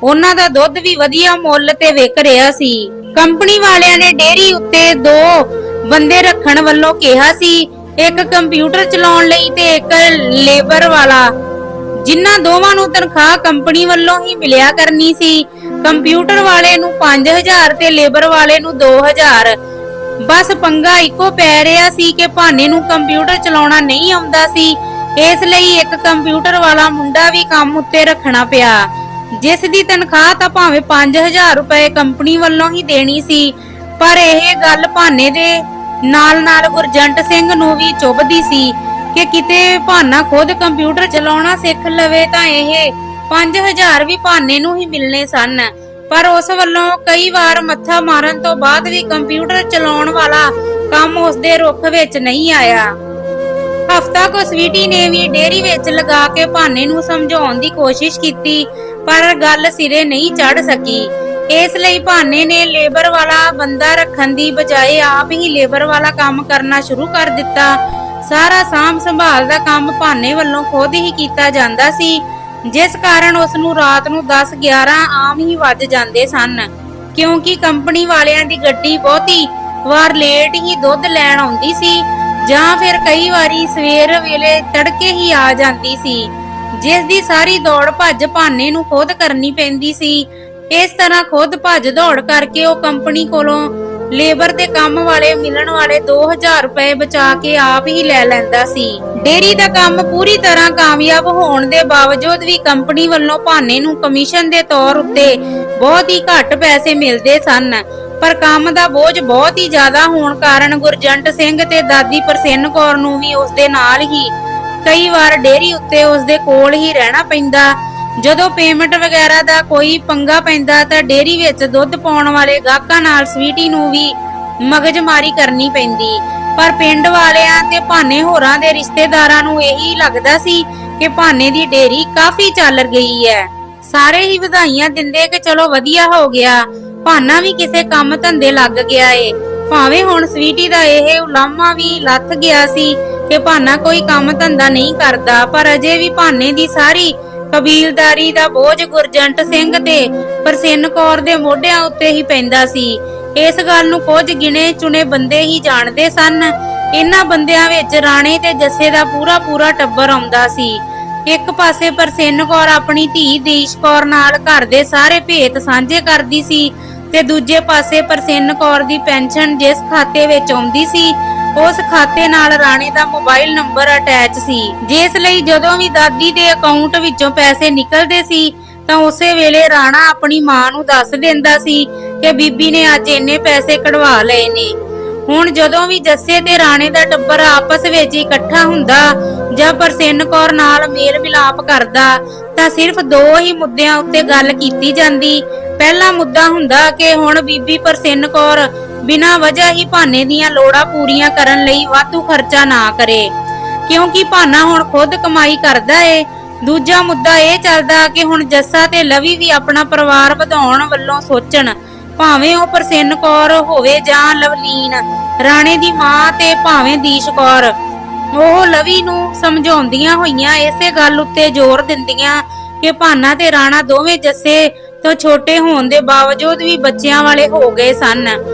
ਉਹਨਾਂ ਦਾ ਦੁੱਧ ਵੀ ਵਧੀਆ ਮੁੱਲ ਤੇ ਵਿਕ ਰਿਹਾ ਸੀ। ਕੰਪਨੀ ਵਾਲਿਆਂ ਨੇ ਡੇਅਰੀ ਉੱਤੇ 2 ਬੰਦੇ ਰੱਖਣ ਵੱਲੋਂ ਕਿਹਾ ਸੀ, ਇੱਕ ਕੰਪਿਊਟਰ ਚਲਾਉਣ ਲਈ ਤੇ ਇੱਕ ਲੇਬਰ ਵਾਲਾ, ਜਿਨ੍ਹਾਂ ਦੋਵਾਂ ਨੂੰ ਤਨਖਾਹ ਕੰਪਨੀ ਵੱਲੋਂ ਹੀ ਮਿਲਿਆ ਕਰਨੀ ਸੀ। ਕੰਪਿਊਟਰ ਵਾਲੇ ਨੂੰ 5000 ਤੇ ਲੇਬਰ ਵਾਲੇ ਨੂੰ 2000। ਬਸ ਪੰਗਾ ਇੱਕੋ ਪੈ ਰਿਹਾ ਸੀ ਕਿ ਭਾਨੇ ਨੂੰ ਕੰਪਿਊਟਰ ਚਲਾਉਣਾ ਨਹੀਂ ਆਉਂਦਾ ਸੀ, ਇਸ ਲਈ ਇੱਕ ਕੰਪਿਊਟਰ ਵਾਲਾ ਮੁੰਡਾ ਵੀ ਕੰਮ ਉੱਤੇ ਰੱਖਣਾ ਪਿਆ, ਜਿਸ ਦੀ ਤਨਖਾਹ ਤਾਂ ਭਾਵੇਂ 5000 ਰੁਪਏ ਕੰਪਨੀ ਵੱਲੋਂ ਹੀ ਦੇਣੀ ਸੀ। ਪਰ ਇਹ ਗੱਲ ਭਾਨੇ ਦੇ ਨਾਲ ਗੁਰਜੰਟ ਸਿੰਘ ਨੂੰ ਵੀ ਚੁੱਭਦੀ ਸੀ ਕਿ ਕਿਤੇ ਭਾਨਾ ਖੁਦ ਕੰਪਿਊਟਰ ਚਲਾਉਣਾ ਸਿੱਖ ਲਵੇ ਤਾਂ ਇਹ 5000 ਵੀ ਭਾਨੇ ਨੂੰ ਹੀ ਮਿਲਨੇ ਸਨ। ਪਰ ਉਸ ਵੱਲੋਂ ਕਈ ਵਾਰ ਮੱਥਾ ਮਾਰਨ ਤੋਂ ਬਾਅਦ ਵੀ ਕੰਪਿਊਟਰ ਚਲਾਉਣ ਵਾਲਾ ਕੰਮ ਉਸਦੇ ਰੁੱਖ ਵਿੱਚ ਨਹੀਂ ਆਇਆ। ਹਫਤਾ ਕੋ ਸਵੀਟੀ ਨੇ ਵੀ ਡੇਅਰੀ ਵਿੱਚ ਲਗਾ ਕੇ ਭਾਨੇ ਨੂੰ ਸਮਝਾਉਣ ਦੀ ਕੋਸ਼ਿਸ਼ ਕੀਤੀ, ਪਰ ਗੱਲ ਸਿਰੇ ਨਹੀਂ ਚੜ ਸਕੀ। ਇਸ ਲਈ ਭਾਨੇ ਨੇ ਲੇਬਰ ਵਾਲਾ ਬੰਦਾ ਰੱਖਣ ਦੀ ਬਜਾਏ ਆਪ ਹੀ ਲੇਬਰ ਵਾਲਾ ਕੰਮ ਕਰਨਾ ਸ਼ੁਰੂ ਕਰ ਦਿੱਤਾ। ਸਾਰਾ ਸਾਂਭ ਸੰਭਾਲ ਦਾ ਕੰਮ ਭਾਨੇ ਵੱਲੋਂ ਖੁਦ ਹੀ ਕੀਤਾ ਜਾਂਦਾ ਸੀ, ਜਿਸ ਕਾਰਨ ਉਸ ਨੂੰ ਰਾਤ ਨੂੰ 10-11 ਆਮ ਹੀ ਵੱਜ ਜਾਂਦੇ ਸਨ, ਕਿਉਂਕਿ ਕੰਪਨੀ ਵਾਲਿਆਂ ਦੀ ਗੱਡੀ ਬਹੁਤੀ ਵਾਰ ਲੇਟ ਹੀ ਦੁੱਧ ਲੈਣ ਆਉਂਦੀ ਸੀ ਜਾਂ ਫਿਰ ਕਈ ਵਾਰੀ ਸਵੇਰ ਵੇਲੇ ਤੜਕੇ ਹੀ ਆ ਜਾਂਦੀ ਸੀ, ਜਿਸ ਦੀ ਸਾਰੀ ਦੌੜ ਭੱਜ ਭਾਨੇ ਨੂੰ ਖੁਦ ਕਰਨੀ ਪੈਂਦੀ ਸੀ। ਇਸ ਤਰ੍ਹਾਂ ਖੁਦ ਭੱਜ ਦੌੜ ਕਰਕੇ ਉਹ ਕੰਪਨੀ ਕੋਲੋਂ ਲੇਬਰ ਦੇ ਕੰਮ ਵਾਲੇ ਮਿਲਣ ਵਾਲੇ 2000 ਰੁਪਏ ਬਚਾ ਕੇ ਆਪ ਹੀ ਲੈ ਲੈਂਦਾ ਸੀ। ਡੇਅਰੀ ਦਾ ਕੰਮ ਪੂਰੀ ਤਰ੍ਹਾਂ ਕਾਮਯਾਬ ਹੋਣ ਦੇ ਬਾਵਜੂਦ ਵੀ ਕੰਪਨੀ ਵੱਲੋਂ ਭਾਨੇ ਨੂੰ ਕਮਿਸ਼ਨ ਦੇ ਤੌਰ ਉੱਤੇ ਬਹੁਤ ਹੀ ਘੱਟ ਪੈਸੇ ਮਿਲਦੇ ਸਨ, ਪਰ ਕੰਮ ਦਾ ਬੋਝ ਬਹੁਤ ਹੀ ਜ਼ਿਆਦਾ ਹੋਣ ਕਾਰਨ ਗੁਰਜੰਟ ਸਿੰਘ ਤੇ ਦਾਦੀ ਪ੍ਰਸੰਨ ਕੌਰ ਨੂੰ ਵੀ ਉਸ ਦੇ ਨਾਲ ਹੀ ਕਈ ਵਾਰ ਡੇਅਰੀ ਉੱਤੇ ਉਸ ਦੇ ਕੋਲ ਹੀ ਰਹਿਣਾ ਪੈਂਦਾ। ਜਦੋਂ ਪੇਮੈਂਟ ਵਗੈਰਾ ਦਾ ਕੋਈ ਪੰਗਾ ਪੈਂਦਾ ਤਾਂ ਡੇਅਰੀ ਵਿੱਚ ਦੁੱਧ ਪਾਉਣ ਵਾਲੇ ਗਾਹਕਾਂ ਨਾਲ ਸਵੀਟੀ ਨੂੰ ਵੀ ਮਗਜਮਾਰੀ ਕਰਨੀ ਪੈਂਦੀ। ਪਰ ਪਿੰਡ ਵਾਲਿਆਂ ਤੇ ਭਾਨੇ ਹੋਰਾਂ ਦੇ ਰਿਸ਼ਤੇਦਾਰਾਂ ਨੂੰ ਇਹੀ ਲੱਗਦਾ ਸੀ ਕਿ ਭਾਨੇ ਦੀ ਡੇਅਰੀ ਕਾਫੀ ਚੱਲ ਗਈ ਹੈ। ਸਾਰੇ ਹੀ ਵਧਾਈਆਂ ਦਿੰਦੇ ਕਿ ਚਲੋ ਵਧੀਆ ਹੋ ਗਿਆ, ਭਾਨਾ ਵੀ ਕਿਸੇ ਕੰਮ ਧੰਦੇ ਲੱਗ ਗਿਆ ਏ। ਭਾਵੇਂ ਹੁਣ ਸਵੀਟੀ ਦਾ ਇਹ ਉਲਾਮਾ ਵੀ ਲੱਥ ਗਿਆ ਸੀ ਕਿ ਭਾਨਾ ਕੋਈ ਕੰਮ ਧੰਦਾ ਨਹੀਂ ਕਰਦਾ, ਪਰ ਅਜੇ ਵੀ ਭਾਨੇ ਦੀ ਸਾਰੀ ਕਬੀਲਦਾਰੀ ਦਾ ਬੋਝ ਗੁਰਜੰਟ ਸਿੰਘ ਤੇ ਪ੍ਰਸੰਨ ਕੌਰ ਦੇ ਮੋਢਿਆਂ ਉੱਤੇ ਹੀ ਪੈਂਦਾ ਸੀ। ਇਸ ਗੱਲ ਨੂੰ ਕੁਝ ਗਿਣੇ ਚੁਣੇ ਬੰਦੇ ਹੀ ਜਾਣਦੇ ਸਨ। ਇਹਨਾਂ ਬੰਦਿਆਂ ਵਿੱਚ ਰਾਣੇ ਤੇ ਜੱਸੇ ਦਾ ਪੂਰਾ ਟੱਬਰ ਆਉਂਦਾ ਸੀ। ਇੱਕ ਪਾਸੇ ਪ੍ਰਸੰਨ ਕੌਰ ਆਪਣੀ ਧੀ ਦੀਸ਼ ਕੌਰ ਨਾਲ ਘਰ ਦੇ ਸਾਰੇ ਭੇਤ ਸਾਂਝੇ ਕਰਦੀ ਸੀ ਤੇ ਦੂਜੇ ਪਾਸੇ ਪ੍ਰਸੰਨ ਕੌਰ ਦੀ ਪੈਨਸ਼ਨ ਜਿਸ ਖਾਤੇ ਵਿੱਚ ਆਉਂਦੀ ਸੀ ਉਸ ਖਾਤੇ ਨਾਲ ਰਾਣੇ ਦਾ ਮੋਬਾਈਲ ਨੰਬਰ ਅਟੈਚ ਸੀ, ਜਿਸ ਲਈ ਜਦੋਂ ਵੀ ਦਾਦੀ ਦੇ ਅਕਾਊਂਟ ਵਿੱਚੋਂ ਪੈਸੇ ਨਿਕਲਦੇ ਸੀ ਤਾਂ ਉਸੇ ਵੇਲੇ ਰਾਣਾ ਆਪਣੀ ਮਾਂ ਨੂੰ ਦੱਸ ਦਿੰਦਾ ਸੀ ਕਿ ਬੀਬੀ ਨੇ ਅੱਜ ਇੰਨੇ ਪੈਸੇ ਕਢਵਾ ਲਏ ਨੇ। ਹੁਣ ਜਦੋਂ ਵੀ ਜੱਸੇ ਤੇ ਰਾਣੇ ਦਾ ਟੱਬਰ ਆਪਸ ਵਿੱਚ ਇਕੱਠਾ ਹੁੰਦਾ ਜਾਂ ਪ੍ਰਸੰਨ ਕੌਰ ਨਾਲ ਮੇਲ ਮਿਲਾਪ ਕਰਦਾ ਤਾਂ ਸਿਰਫ ਦੋ ਹੀ ਮੁੱਦਿਆਂ ਉੱਤੇ ਗੱਲ ਕੀਤੀ ਜਾਂਦੀ। ਪਹਿਲਾ ਮੁੱਦਾ ਹੁੰਦਾ ਕਿ ਹੁਣ ਬੀਬੀ ਪ੍ਰਸੰਨ ਕੌਰ ਬਿਨਾਂ ਵਜ੍ਹਾ ਹੀ ਭਾਨੇ ਦੀਆਂ ਲੋੜਾਂ ਪੂਰੀਆਂ ਕਰਨ ਲਈ ਵਾਧੂ ਖਰਚਾ ਨਾ ਕਰੇ, ਕਿਉਂਕਿ ਭਾਨਾ ਹੁਣ ਖੁਦ ਕਮਾਈ ਕਰਦਾ ਏ। ਦੂਜਾ ਮੁੱਦਾ ਇਹ ਚੱਲਦਾ ਕਿ ਹੁਣ ਜੱਸਾ ਤੇ ਲਵੀ ਵੀ ਆਪਣਾ ਪਰਿਵਾਰ ਵਧਾਉਣ ਵੱਲੋਂ ਸੋਚਣ, ਭਾਵੇਂ ਉਹ ਪ੍ਰਸੰਨ ਕੌਰ ਹੋਵੇ ਜਾਂ ਲਵਲੀਨ, ਰਾਣੇ ਦੀ ਮਾਂ ਤੇ ਭਾਵੇਂ ਦੀਸ਼ ਕੌਰ। ਉਹ ਲਵੀ ਨੂੰ ਸਮਝਾਉਂਦੀਆਂ ਹੋਈਆਂ ਇਸੇ ਗੱਲ ਉੱਤੇ ਜ਼ੋਰ ਦਿੰਦੀਆਂ ਕਿ ਭਾਨਾ ਤੇ ਰਾਣਾ ਦੋਵੇਂ ਜੱਸੇ ਤੋਂ ਛੋਟੇ ਹੋਣ ਦੇ ਬਾਵਜੂਦ ਵੀ ਬੱਚਿਆਂ ਵਾਲੇ ਹੋ ਗਏ ਸਨ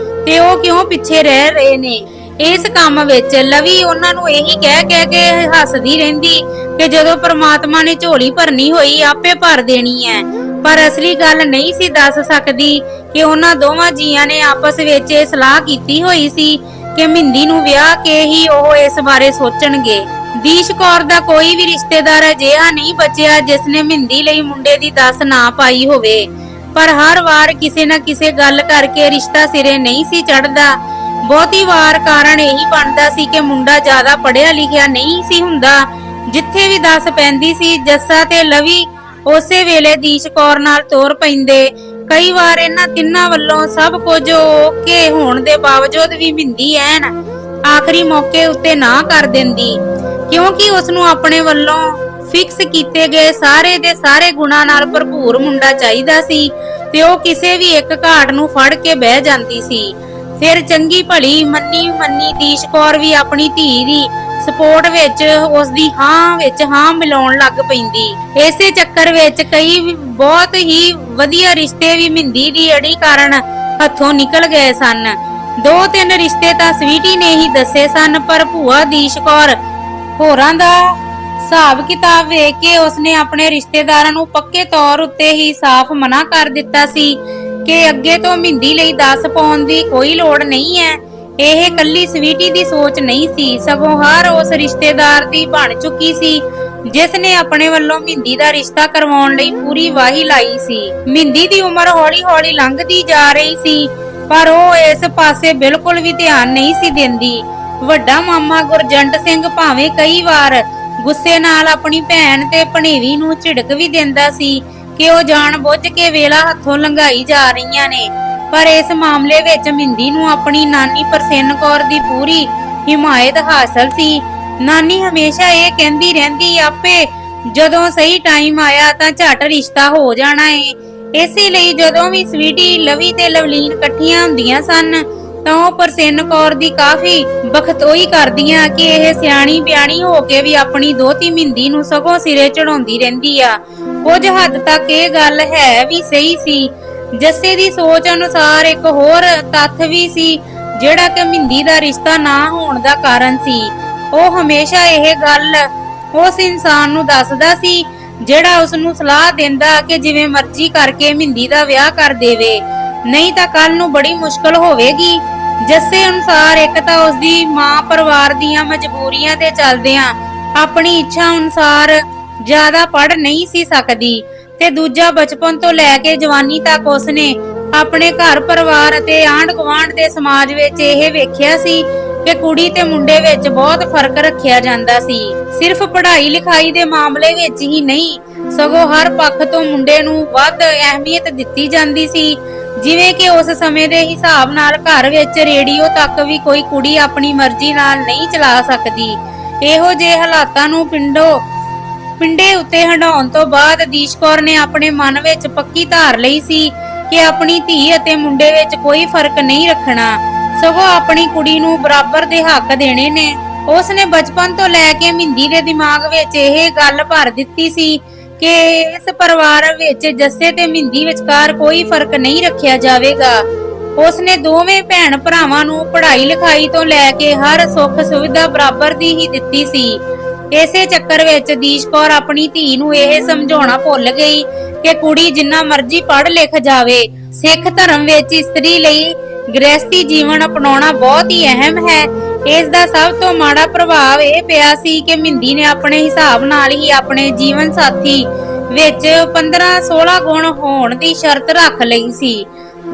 ਤੇ ਉਹ ਕਿਉਂ ਪਿੱਛੇ ਰਹਿ ਰਹੇ ਨੇ। ਇਸ ਕੰਮ ਵਿੱਚ ਲਵੀ ਉਹਨਾਂ ਨੂੰ ਇਹੀ ਕਹਿ ਕੇ ਹੱਸਦੀ ਰਹਿੰਦੀ ਕਿ ਜਦੋਂ ਪ੍ਰਮਾਤਮਾ ਨੇ ਝੋਲੀ ਭਰਨੀ ਹੋਈ ਆਪੇ ਭਰ ਦੇਣੀ ਹੈ, ਪਰ ਅਸਲੀ ਗੱਲ ਨਹੀਂ ਸੀ ਦੱਸ ਸਕਦੀ ਕਿ ਉਹਨਾਂ ਦੋਵਾਂ ਜੀਆਂ ਨੇ ਆਪਸ ਵਿੱਚ ਇਹ ਸਲਾਹ ਕੀਤੀ ਹੋਈ ਸੀ ਕਿ ਮਹਿੰਦੀ ਨੂੰ ਵਿਆਹ ਕੇ ਹੀ ਉਹ ਇਸ ਬਾਰੇ ਸੋਚਣਗੇ। ਦੀਸ਼ ਕੌਰ ਦਾ ਕੋਈ ਵੀ ਰਿਸ਼ਤੇਦਾਰ ਅਜਿਹਾ ਨਹੀਂ ਬਚਿਆ ਜਿਸ ਨੇ ਮਹਿੰਦੀ ਲਈ ਮੁੰਡੇ ਦੀ ਦੱਸ ਨਾ ਪਾਈ ਹੋਵੇ, ਪਰ ਹਰ ਵਾਰ ਕਿਸੇ ਨਾ ਕਿਸੇ ਗੱਲ ਕਰਕੇ ਰਿਸ਼ਤਾ ਸਿਰੇ ਨਹੀਂ ਸੀ ਚੜਦਾ। ਬਹੁਤੀ ਵਾਰ ਕਾਰਨ ਇਹੀ ਬਣਦਾ ਸੀ ਕਿ ਮੁੰਡਾ ਜ਼ਿਆਦਾ ਪੜ੍ਹਿਆ ਲਿਖਿਆ ਨਹੀਂ ਸੀ ਹੁੰਦਾ। ਜਿੱਥੇ ਵੀ ਦੱਸ ਪੈਂਦੀ ਸੀ ਜੱਸਾ ਤੇ ਲਵੀ ਉਸੇ ਵੇਲੇ ਦੀਸ਼ ਕੌਰ ਨਾਲ ਤੋਰ ਪੈਂਦੇ। ਕਈ ਵਾਰ ਇਹਨਾਂ ਤਿੰਨਾਂ ਵੱਲੋਂ ਸਭ ਕੁਝ ਓਕੇ ਹੋਣ ਦੇ ਬਾਵਜੂਦ ਵੀ ਮਹਿੰਦੀ ਐਨ ਆਖਰੀ ਮੌਕੇ ਉੱਤੇ ਨਾ ਕਰ ਦਿੰਦੀ, ਕਿਉਂਕਿ ਉਸ ਨੂੰ ਆਪਣੇ ਵੱਲੋਂ ਫਿਕਸ ਕੀਤੇ ਗਏ ਸਾਰੇ ਦੇ ਸਾਰੇ ਗੁਣਾਂ ਨਾਲ ਭਰਪੂਰ ਮੁੰਡਾ ਚਾਹੀਦਾ ਸੀ ਤੇ ਉਹ ਕਿਸੇ ਵੀ ਇੱਕ ਘਾਟ ਨੂੰ ਫੜ ਕੇ ਬਹਿ ਜਾਂਦੀ ਸੀ। ਫਿਰ ਚੰਗੀ ਭਲੀ ਮੰਨੀ ਦੀਸ਼ ਕੌਰ ਵੀ ਆਪਣੀ ਧੀ ਦੀ ਸਪੋਰਟ ਵਿੱਚ ਉਸ ਦੀ ਹਾਂ ਵਿੱਚ ਹਾਂ ਮਿਲਾਉਣ ਲੱਗ ਪੈਂਦੀ। ਇਸੇ ਚੱਕਰ ਵਿੱਚ ਕਈ ਬਹੁਤ ਹੀ ਵਧੀਆ ਰਿਸ਼ਤੇ ਵੀ ਮਹਿੰਦੀ ਦੀ ਅੜੀ ਕਾਰਨ ਹੱਥੋਂ ਨਿਕਲ ਗਏ ਸਨ। 2-3 ਰਿਸ਼ਤੇ ਤਾਂ ਸਵੀਟੀ ਨੇ ਹੀ ਦੱਸੇ ਸਨ, ਪਰ ਭੂਆ ਦੀਸ਼ ਕੌਰ ਹੋਰਾਂ ਦਾ ਹਿਸਾਬ ਕਿਤਾਬ ਵੇਖ ਕੇ ਉਸਨੇ ਆਪਣੇ ਰਿਸ਼ਤੇਦਾਰਾਂ ਨੂੰ ਪੱਕੇ ਤੌਰ ਉੱਤੇ ਹੀ ਸਾਫ਼ ਮਨਾ ਕਰ ਦਿੱਤਾ ਸੀ ਕਿ ਅੱਗੇ ਤੋਂ ਮਹਿੰਦੀ ਲਈ ਦੱਸ ਪਾਉਣ ਦੀ ਕੋਈ ਲੋੜ ਨਹੀਂ ਹੈ। ਇਹ ਕੱਲੀ ਸਵੀਟੀ ਦੀ ਸੋਚ ਨਹੀਂ ਸੀ, ਸਗੋਂ ਹਰ ਉਸ ਰਿਸ਼ਤੇਦਾਰ ਦੀ ਬਣ ਚੁੱਕੀ ਸੀ ਜਿਸ ਨੇ ਆਪਣੇ ਵੱਲੋਂ ਮਹਿੰਦੀ ਦਾ ਰਿਸ਼ਤਾ ਕਰਵਾਉਣ ਲਈ ਪੂਰੀ ਵਾਹੀ ਲਾਈ ਸੀ। ਮਹਿੰਦੀ ਦੀ ਉਮਰ ਹੌਲੀ-ਹੌਲੀ ਲੰਘਦੀ ਜਾ ਰਹੀ ਸੀ, ਪਰ ਉਹ ਇਸ ਪਾਸੇ ਬਿਲਕੁਲ ਵੀ ਧਿਆਨ ਨਹੀਂ ਸੀ ਦਿੰਦੀ। ਵੱਡਾ ਮਾਮਾ ਗੁਰਜੰਟ ਸਿੰਘ ਭਾਵੇਂ ਕਈ ਵਾਰ ਗੁੱਸੇ ਨਾਲ ਆਪਣੀ ਭੈਣ ਤੇ ਭਣੇਵੀ ਨੂੰ ਝਿੜਕ ਵੀ ਦਿੰਦਾ ਸੀ ਕਿ ਉਹ ਜਾਣ ਬੁੱਝ ਕੇ ਵੇਲਾ ਹੱਥੋਂ ਲੰਘਾਈ ਜਾ ਰਹੀਆਂ ਨੇ, ਪਰ ਇਸ ਮਾਮਲੇ ਵਿੱਚ ਮਹਿੰਦੀ ਨੂੰ ਆਪਣੀ ਨਾਨੀ ਪ੍ਰਸੰਨ ਕੌਰ ਦੀ ਪੂਰੀ ਹਿਮਾਇਤ ਹਾਸਲ ਸੀ। ਨਾਨੀ ਹਮੇਸ਼ਾ ਇਹ ਕਹਿੰਦੀ ਰਹਿੰਦੀ ਆਪੇ ਜਦੋਂ ਸਹੀ ਟਾਈਮ ਆਇਆ ਤਾਂ ਝਟ ਰਿਸ਼ਤਾ ਹੋ ਜਾਣਾ ਏ। ਇਸੇ ਲਈ ਜਦੋਂ ਵੀ ਸਵੀਟੀ ਲਵੀ ਤੇ ਲਵਲੀਨ ਇਕੱਠੀਆਂ ਹੁੰਦੀਆਂ ਸਨ ਤਾਂ ਉਹ ਪ੍ਰਸੰਨ ਕੌਰ ਦੀ ਕਾਫੀ ਬਖਤੋਈ ਕਰਦੀਆਂ ਕਿ ਇਹ ਸਿਆਣੀ ਬਿਆਣੀ ਹੋ ਕੇ ਵੀ ਆਪਣੀ ਦੋਤੀ ਮਹਿੰਦੀ ਨੂੰ ਸਗੋਂ ਸਿਰੇ ਚੜਾਉਂਦੀ ਰਹਿੰਦੀ ਆ। ਕੁਝ ਹੱਦ ਤੱਕ ਇਹ ਗੱਲ ਹੈ ਵੀ ਸਹੀ ਸੀ। ਜੱਸੇ ਦੀ ਸੋਚ ਅਨੁਸਾਰ ਇੱਕ ਹੋਰ ਤੱਥ ਵੀ ਸੀ ਜਿਹੜਾ ਕਿ ਮਹਿੰਦੀ ਦਾ ਰਿਸ਼ਤਾ ਨਾ ਹੋਣ ਦਾ ਕਾਰਨ ਸੀ। ਉਹ ਹਮੇਸ਼ਾ ਇਹ ਗੱਲ ਉਸ ਇਨਸਾਨ ਨੂੰ ਦੱਸਦਾ ਸੀ ਜਿਹੜਾ ਉਸ ਨੂੰ ਸਲਾਹ ਦਿੰਦਾ ਕਿ ਜਿਵੇਂ ਮਰਜ਼ੀ ਕਰਕੇ ਮਹਿੰਦੀ ਦਾ ਵਿਆਹ ਕਰ ਦੇਵੇ, ਨਹੀਂ ਤਾਂ ਕੱਲ ਨੂੰ ਬੜੀ ਮੁਸ਼ਕਲ ਹੋਵੇਗੀ। ਜੱਸੇ ਅਨੁਸਾਰ ਇੱਕ ਤਾਂ ਉਸ ਦੀ ਮਾਂ ਪਰਿਵਾਰ ਦੀਆਂ ਮਜਬੂਰੀਆਂ ਤੇ ਚੱਲਦਿਆਂ ਆਪਣੀ ਇੱਛਾ ਅਨੁਸਾਰ ਜ਼ਿਆਦਾ ਪੜ੍ਹ ਨਹੀਂ ਸੀ ਸਕਦੀ, ਤੇ ਦੂਜਾ ਬਚਪਨ ਤੋਂ ਲੈ ਕੇ ਜਵਾਨੀ ਤੱਕ ਉਸਨੇ ਆਪਣੇ ਘਰ ਪਰਿਵਾਰ ਅਤੇ ਆਂਢ ਗੁਆਂਢ ਦੇ ਸਮਾਜ ਵਿੱਚ ਇਹ ਵੇਖਿਆ ਸੀ ਕਿ ਕੁੜੀ ਤੇ ਮੁੰਡੇ ਵਿੱਚ ਬਹੁਤ ਫਰਕ ਰੱਖਿਆ ਜਾਂਦਾ ਸੀ। ਸਿਰਫ ਪੜ੍ਹਾਈ ਲਿਖਾਈ ਦੇ ਮਾਮਲੇ ਵਿੱਚ ਹੀ ਨਹੀਂ, ਸਗੋਂ ਹਰ ਪੱਖ ਤੋਂ ਮੁੰਡੇ ਨੂੰ ਵੱਧ ਅਹਿਮੀਅਤ ਦਿੱਤੀ ਜਾਂਦੀ ਸੀ। ਜਿਵੇਂ ਕਿ ਉਸ ਸਮੇਂ ਦੇ ਹਿਸਾਬ ਨਾਲ ਘਰ ਵਿੱਚ ਰੇਡੀਓ ਤੱਕ ਵੀ ਕੋਈ ਕੁੜੀ ਆਪਣੀ ਮਰਜ਼ੀ ਨਾਲ ਨਹੀਂ ਚਲਾ ਸਕਦੀ। ਇਹੋ ਜਿਹੇ ਹਾਲਾਤਾਂ ਨੂੰ ਪਿੰਡੇ ਉੱਤੇ ਹਟਾਉਣ ਤੋਂ ਬਾਅਦ ਦੀਸ਼ ਕੌਰ ਨੇ ਆਪਣੇ ਮਨ ਵਿੱਚ ਪੱਕੀ ਧਾਰ ਲਈ ਸੀ ਕਿ ਆਪਣੀ ਧੀ ਅਤੇ ਮੁੰਡੇ ਵਿੱਚ ਕੋਈ ਫਰਕ ਨਹੀਂ ਰੱਖਣਾ, ਸਗੋਂ ਆਪਣੀ ਕੁੜੀ ਨੂੰ ਬਰਾਬਰ ਦੇ ਹੱਕ ਦੇਣੇ ਨੇ। ਉਸ ਨੇ ਬਚਪਨ ਤੋਂ ਲੈ ਕੇ ਮਹਿੰਦੀ ਦੇ ਦਿਮਾਗ ਵਿੱਚ ਇਹ ਗੱਲ ਭਰ ਦਿੱਤੀ ਸੀ ਕਿ ਇਸ ਪਰਿਵਾਰ ਵਿੱਚ ਜੱਸੇ ਤੇ ਮਹਿੰਦੀ ਵਿਚਕਾਰ ਕੋਈ ਫਰਕ ਨਹੀਂ ਰੱਖਿਆ ਜਾਵੇਗਾ। ਉਸਨੇ ਦੋਵੇਂ ਭੈਣ ਭਰਾਵਾਂ ਨੂੰ ਪੜ੍ਹਾਈ ਲਿਖਾਈ ਤੋਂ ਲੈ ਕੇ ਹਰ ਸੁੱਖ ਸੁਵਿਧਾ ਬਰਾਬਰ ਦੀ ਹੀ ਦਿੱਤੀ ਸੀ। ਇਸੇ ਚੱਕਰ ਵਿੱਚ ਦੀਸ਼ ਕੌਰ ਆਪਣੀ ਧੀ ਨੂੰ ਇਹ ਸਮਝਾਉਣਾ ਭੁੱਲ ਗਈ ਕਿ ਕੁੜੀ ਜਿੰਨਾ ਮਰਜ਼ੀ ਪੜ੍ਹ ਲਿਖ ਜਾਵੇ, ਸਿੱਖ ਧਰਮ ਵਿੱਚ ਇਸਤਰੀ ਲਈ ਗ੍ਰਹਿਸਥੀ ਜੀਵਨ ਅਪਣਾਉਣਾ ਬਹੁਤ ਹੀ ਅਹਿਮ ਹੈ। ਇਸ ਦਾ ਸਭ ਤੋਂ ਮਾੜਾ ਪ੍ਰਭਾਵ ਇਹ ਪਿਆ ਸੀ ਕਿ ਮਹਿੰਦੀ ਨੇ ਆਪਣੇ ਹਿਸਾਬ ਨਾਲ ਹੀ ਆਪਣੇ ਜੀਵਨ ਸਾਥੀ ਵਿੱਚ 15-16 ਗੁਣ ਹੋਣ ਦੀ ਸ਼ਰਤ ਰੱਖ ਲਈ ਸੀ,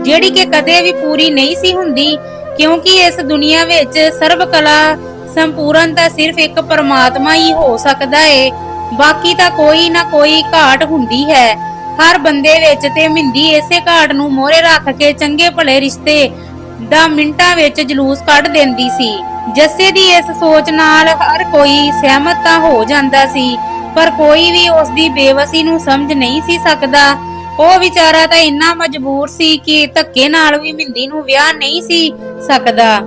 ਜਿਹੜੀ ਕਿ ਕਦੇ ਵੀ ਪੂਰੀ ਨਹੀਂ ਸੀ ਹੁੰਦੀ, ਕਿਉਂਕਿ ਇਸ ਦੁਨੀਆ ਵਿੱਚ ਸਰਬ ਕਲਾ ਸੰਪੂਰਨ ਤਾਂ ਸਿਰਫ ਇੱਕ ਪਰਮਾਤਮਾ ਹੀ ਹੋ ਸਕਦਾ ਹੈ। ਬਾਕੀ ਤਾਂ ਕੋਈ ਨਾ ਕੋਈ ਘਾਟ ਹੁੰਦੀ ਹੈ ਹਰ ਬੰਦੇ ਵਿੱਚ, ਤੇ ਮਹਿੰਦੀ ਇਸੇ ਘਾਟ ਨੂੰ ਮੋਹਰੇ ਰੱਖ ਕੇ ਚੰਗੇ ਭਲੇ ਰਿਸ਼ਤੇ ਦਾ ਮਿੰਟਾਂ ਵਿੱਚ ਜਲੂਸ ਕੱਢ ਦਿੰਦੀ ਸੀ। ਜੱਸੇ ਦੀ ਇਸ ਸੋਚ ਨਾਲ ਹਰ ਕੋਈ ਸਹਿਮਤ ਤਾਂ ਹੋ ਜਾਂਦਾ ਸੀ, ਪਰ ਕੋਈ ਵੀ ਉਸ ਦੀ ਬੇਵਸੀ ਨੂੰ ਸਮਝ ਨਹੀਂ ਸੀ ਸਕਦਾ। ਉਹ ਵਿਚਾਰਾ ਤਾਂ ਇੰਨਾ ਮਜਬੂਰ ਸੀ ਕਿ ਧੱਕੇ ਨਾਲ ਵੀ ਮਹਿੰਦੀ ਨੂੰ ਵਿਆਹ ਨਹੀਂ ਸੀ ਸਕਦਾ।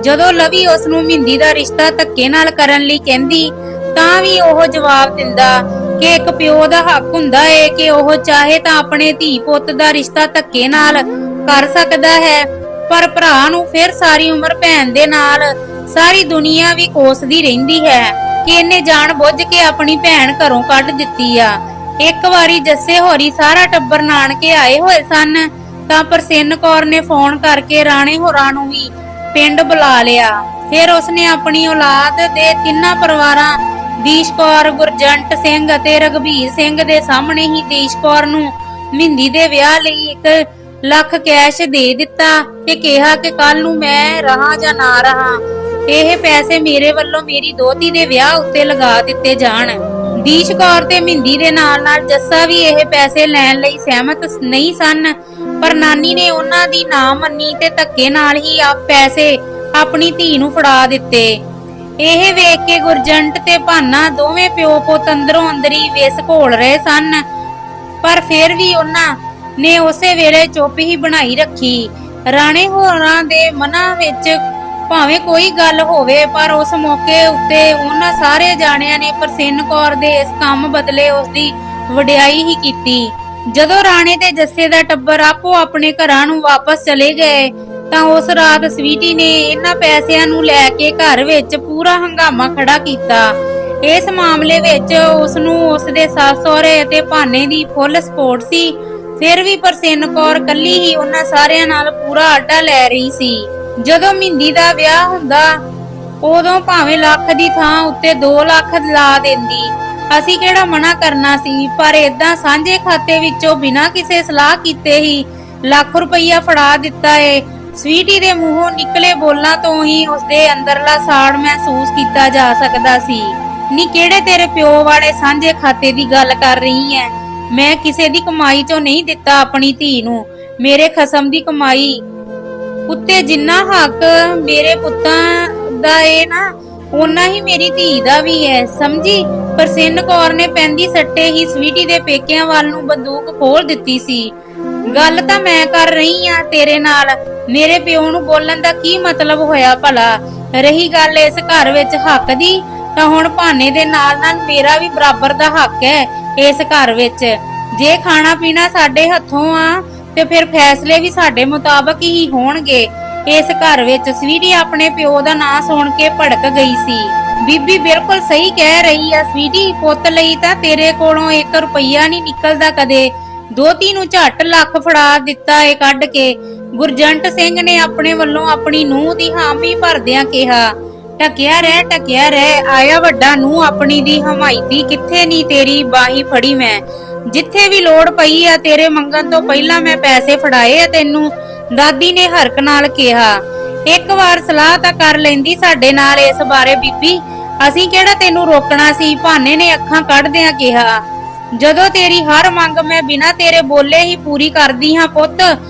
ਜਦੋਂ ਲਵੀ ਉਸ ਨੂੰ ਮਹਿੰਦੀ ਦਾ ਰਿਸ਼ਤਾ ਧੱਕੇ ਨਾਲ ਕਰਨ ਲਈ ਕਹਿੰਦੀ, ਤਾਂ ਵੀ ਉਹ ਜਵਾਬ ਦਿੰਦਾ ਕਿ ਇੱਕ ਪਿਓ ਦਾ ਹੱਕ ਹੁੰਦਾ ਏ ਕਿ ਉਹ ਚਾਹੇ ਤਾਂ ਆਪਣੇ ਧੀ ਪੁੱਤ ਦਾ ਰਿਸ਼ਤਾ ਧੱਕੇ ਨਾਲ ਕਰ ਸਕਦਾ ਹੈ, ਪਰ ਭਰਾ ਨੂੰ ਫਿਰ ਸਾਰੀ ਉਮਰ ਭੈਣ ਦੇ ਨਾਲ ਸਾਰੀ ਦੁਨੀਆ ਵੀ ਕੋਸਦੀ ਰਹਿੰਦੀ ਹੈ ਕਿ ਇਹਨੇ ਜਾਣ ਬੁੱਝ ਕੇ ਆਪਣੀ ਭੈਣ ਘਰੋਂ ਕੱਢ ਦਿੱਤੀ ਆ। ਇੱਕ ਵਾਰੀ ਜੱਸੇ ਹੋਰੀ ਸਾਰਾ ਟੱਬਰ ਨਾਨਕੇ ਆਏ ਹੋਏ ਸਨ, ਤਾਂ ਪ੍ਰਸੰਨ ਕੌਰ ਨੇ ਫੋਨ ਕਰਕੇ ਰਾਣੇ ਹੋਰਾਂ ਨੂੰ ਵੀ ਪਿੰਡ ਬੁਲਾ ਲਿਆ। ਫਿਰ ਉਸਨੇ ਆਪਣੀ ਔਲਾਦ ਦੇ ਤਿੰਨਾਂ ਪਰਿਵਾਰਾਂ ਦੀਸ਼ ਕੌਰ, ਗੁਰਜੰਟ ਸਿੰਘ ਅਤੇ ਰਘਬੀਰ ਸਿੰਘ ਦੇ ਸਾਹਮਣੇ ਹੀ ਦੀਸ਼ ਕੌਰ ਨੂੰ ਮਹਿੰਦੀ ਦੇ ਵਿਆਹ ਲਈ 1 ਲੱਖ ਕੈਸ਼ ਦੇ ਦਿੱਤਾ ਤੇ ਕਿਹਾ ਕਿ ਕੱਲ ਨੂੰ ਮੈਂ ਰਹਾ ਜਾਂ ਨਾ ਰਹਾ, ਇਹ ਪੈਸੇ ਮੇਰੇ ਵੱਲੋਂ ਮੇਰੀ ਦੋਤੀ ਦੇ ਵਿਆਹ ਉੱਤੇ ਲਗਾ ਦਿੱਤੇ ਜਾਣ। ਦੀਸ਼ ਕੌਰ ਤੇ ਮਹਿੰਦੀ ਦੇ ਨਾਲ-ਨਾਲ ਜੱਸਾ ਵੀ ਇਹ ਪੈਸੇ ਲੈਣ ਲਈ ਸਹਿਮਤ ਨਹੀਂ ਸਨ, ਪਰ ਨਾਨੀ ਨੇ ਉਹਨਾਂ ਦੀ ਨਾ ਮੰਨੀ ਤੇ ਧੱਕੇ ਨਾਲ ਹੀ ਪੈਸੇ ਆਪਣੀ ਧੀ ਨੂੰ ਫੜਾ ਦਿੱਤੇ। ਇਹ ਵੇਖ ਕੇ ਗੁਰਜੰਟ ਤੇ ਭਾਨਾ ਦੋਵੇਂ ਪਿਓ ਪੁੱਤ ਅੰਦਰੋਂ ਅੰਦਰੀ ਵਿਸ ਘੋਲ ਰਹੇ ਸਨ, ਪਰ ਫਿਰ ਵੀ ਉਹਨਾਂ ਨੇ ਉਸੇ ਵੇਲੇ ਚੁੱਪ ਹੀ ਬਣਾਈ ਰੱਖੀ। ਰਾਣੇ ਹੋਰਾਂ ਦੇ ਮਨਾਂ ਵਿੱਚ ਭਾਵੇਂ ਕੋਈ ਗੱਲ ਹੋਵੇ, ਪਰ ਉਸ ਮੌਕੇ ਉੱਤੇ ਉਹਨਾਂ ਸਾਰੇ ਜਾਣਿਆਂ ਨੇ ਪ੍ਰਸੰਨ ਕੌਰ ਦੇ ਇਸ ਕੰਮ ਬਦਲੇ ਉਸ ਦੀ ਵਡਿਆਈ ਹੀ ਕੀਤੀ। ਜਦੋਂ ਰਾਣੇ ਤੇ ਜੱਸੇ ਦਾ ਟੱਬਰ ਆਪੋ ਆਪਣੇ ਘਰਾਂ ਨੂੰ ਵਾਪਸ ਚਲੇ ਗਏ, ਤਾਂ ਉਸ ਰਾਤ ਸਵੀਟੀ ਨੇ ਇਹਨਾਂ ਪੈਸਿਆਂ ਨੂੰ ਲੈ ਕੇ ਘਰ ਵਿੱਚ ਪੂਰਾ ਹੰਗਾਮਾ ਖੜਾ ਕੀਤਾ। ਇਸ ਮਾਮਲੇ ਵਿੱਚ ਉਸ ਨੂੰ ਉਸ ਦੇ ਸੱਸ ਸਹੁਰੇ ਅਤੇ ਭਾਨੇ ਦੀ ਫੁੱਲ ਸਪੋਰਟ ਸੀ। ਫਿਰ ਵੀ ਪ੍ਰਸੰਨ ਕੌਰ ਕੱਲੀ ਹੀ ਉਹਨਾਂ ਸਾਰਿਆਂ ਨਾਲ ਪੂਰਾ ਆਡਾ ਲੈ ਰਹੀ ਸੀ। ਜਦੋਂ ਮਹਿੰਦੀ ਦਾ ਵਿਆਹ ਹੁੰਦਾ, ਉਦੋਂ ਭਾਵੇਂ ਲੱਖ ਦੀ ਥਾਂ ਉੱਤੇ 2 ਲੱਖ ਲਾ ਦਿੰਦੀ, ਅਸੀਂ ਕਿਹੜਾ ਮਨਾ ਕਰਨਾ ਸੀ, ਪਰ ਏਦਾਂ ਸਾਂਝੇ ਖਾਤੇ ਵਿੱਚੋਂ ਬਿਨਾਂ ਕਿਸੇ ਸਲਾਹ ਕੀਤੇ ਹੀ ਲੱਖ ਰੁਪਈਆ ਫੜਾ ਦਿੱਤਾ ਏ। ਸਵੀਟੀ ਦੇ ਮੂੰਹੋਂ ਨਿਕਲੇ ਬੋਲਾਂ ਤੋਂ ਹੀ ਉਸਦੇ ਅੰਦਰਲਾ ਸਾੜ ਮਹਿਸੂਸ ਕੀਤਾ ਜਾ ਸਕਦਾ ਸੀ। ਨੀ ਕਿਹੜੇ ਤੇਰੇ ਪਿਓ ਵਾਲੇ ਸਾਂਝੇ ਖਾਤੇ ਦੀ ਗੱਲ ਕਰ ਰਹੀ ਐ? ਮੈਂ ਕਿਸੇ ਦੀ ਕਮਾਈ ਚੋਂ ਨਹੀਂ ਦਿੱਤਾ ਆਪਣੀ ਧੀ ਨੂੰ। ਮੇਰੇ ਖਸਮ ਦੀ ਕਮਾਈ ਉੱਤੇ ਜਿੰਨਾ ਹੱਕ ਮੇਰੇ ਪੁੱਤਾਂ ਦਾ ਏ ਨਾ, ਓਨਾ ਹੀ ਮੇਰੀ ਧੀ ਦਾ ਵੀ ਹੈ, ਸਮਝੀ? ਪ੍ਰਸੰਨ ਕੌਰ ਨੇ ਪੈਂਦੀ ਸੱਟੇ ਹੀ ਸਵੀਟੀ ਦੇ ਪੇਕਿਆਂ ਵੱਲ ਨੂੰ ਬੰਦੂਕ ਖੋਲ ਦਿੱਤੀ ਸੀ। ਗੱਲ ਤਾਂ ਮੈਂ ਕਰ ਰਹੀ ਆ ਤੇਰੇ ਨਾਲ, ਮੇਰੇ ਪਿਓ ਨੂੰ ਬੋਲਣ ਦਾ ਕੀ ਮਤਲਬ ਹੋਇਆ ਭਲਾ? ਰਹੀ ਗੱਲ ਇਸ ਘਰ ਵਿੱਚ ਹੱਕ ਦੀ, ਤਾਂ ਹੁਣ ਭਾਨੇ ਦੇ ਨਾਲ ਨਾਲ ਮੇਰਾ ਵੀ ਬਰਾਬਰ ਦਾ ਹੱਕ ਹੈ ਇਸ ਘਰ ਵਿੱਚ। ਜੇ ਖਾਣਾ ਪੀਣਾ ਸਾਡੇ ਹੱਥੋਂ ਆ ਤੇ ਫਿਰ ਫੈਸਲੇ ਵੀ ਸਾਡੇ ਮੁਤਾਬਕ ਹੀ ਹੋਣਗੇ ਇਸ ਘਰ ਵਿੱਚ। ਸਵੀਟੀ ਆਪਣੇ ਪਿਓ ਦਾ ਨਾਂ ਸੁਣ ਕੇ ਭੜਕ ਗਈ ਸੀ। ਬੀਬੀ ਬਿਲਕੁਲ ਸਹੀ ਕਹਿ ਰਹੀ ਆ ਸਵੀਟੀ, ਪੁੱਤ ਲਈ ਤਾਂ ਤੇਰੇ ਕੋਲੋਂ 1 ਰੁਪਈਆ ਨਹੀਂ ਨਿਕਲਦਾ ਕਦੇ। ਦੋਤੀ ਨੂੰ ਝੱਟ ਲੱਖ ਫੜਾ ਦਿੱਤਾ ਏ ਕੱਢ ਕੇ। ਗੁਰਜੰਟ ਸਿੰਘ ਨੇ ਆਪਣੇ ਵੱਲੋਂ ਆਪਣੀ ਨੂੰਹ ਦੀ ਹਾਮੀ ਭਰਦਿਆਂ ਕਿਹਾ, ਟਕਿਆ ਰਹਿ, ਆਇਆ ਵੱਡਾ ਨੂੰਹ ਆਪਣੀ ਦੀ ਹਮਾਇਤੀ, ਕਿੱਥੇ ਨਹੀਂ ਤੇਰੀ ਬਾਹੀ ਫੜੀ ਮੈਂ। ਜਿੱਥੇ ਵੀ ਲੋੜ ਪਈ ਆ ਤੇਰੇ ਮੰਗਣ ਤੋਂ ਪਹਿਲਾਂ ਮੈਂ ਪੈਸੇ ਫੜਾਏ ਆ ਤੈਨੂੰ, ਦਾਦੀ ਨੇ ਹਰਕ ਨਾਲ ਕਿਹਾ। ਇੱਕ ਵਾਰ ਸਲਾਹ ਤਾਂ ਕਰ ਲੈਂਦੀ ਸਾਡੇ ਨਾਲ ਇਸ ਬਾਰੇ ਬੀਬੀ, ਅਸੀਂ ਕਿਹੜਾ ਤੈਨੂੰ ਰੋਕਣਾ ਸੀ, ਭਾਨੇ ਨੇ ਅੱਖਾਂ ਕੱਢਦਿਆਂ ਕਿਹਾ। ਜਦੋਂ ਤੇਰੀ ਹਰ ਮੰਗ ਮੈਂ ਬਿਨਾਂ ਤੇਰੇ ਬੋਲੇ ਹੀ ਪੂਰੀ ਕਰਦੀ ਹਾਂ ਪੁੱਤ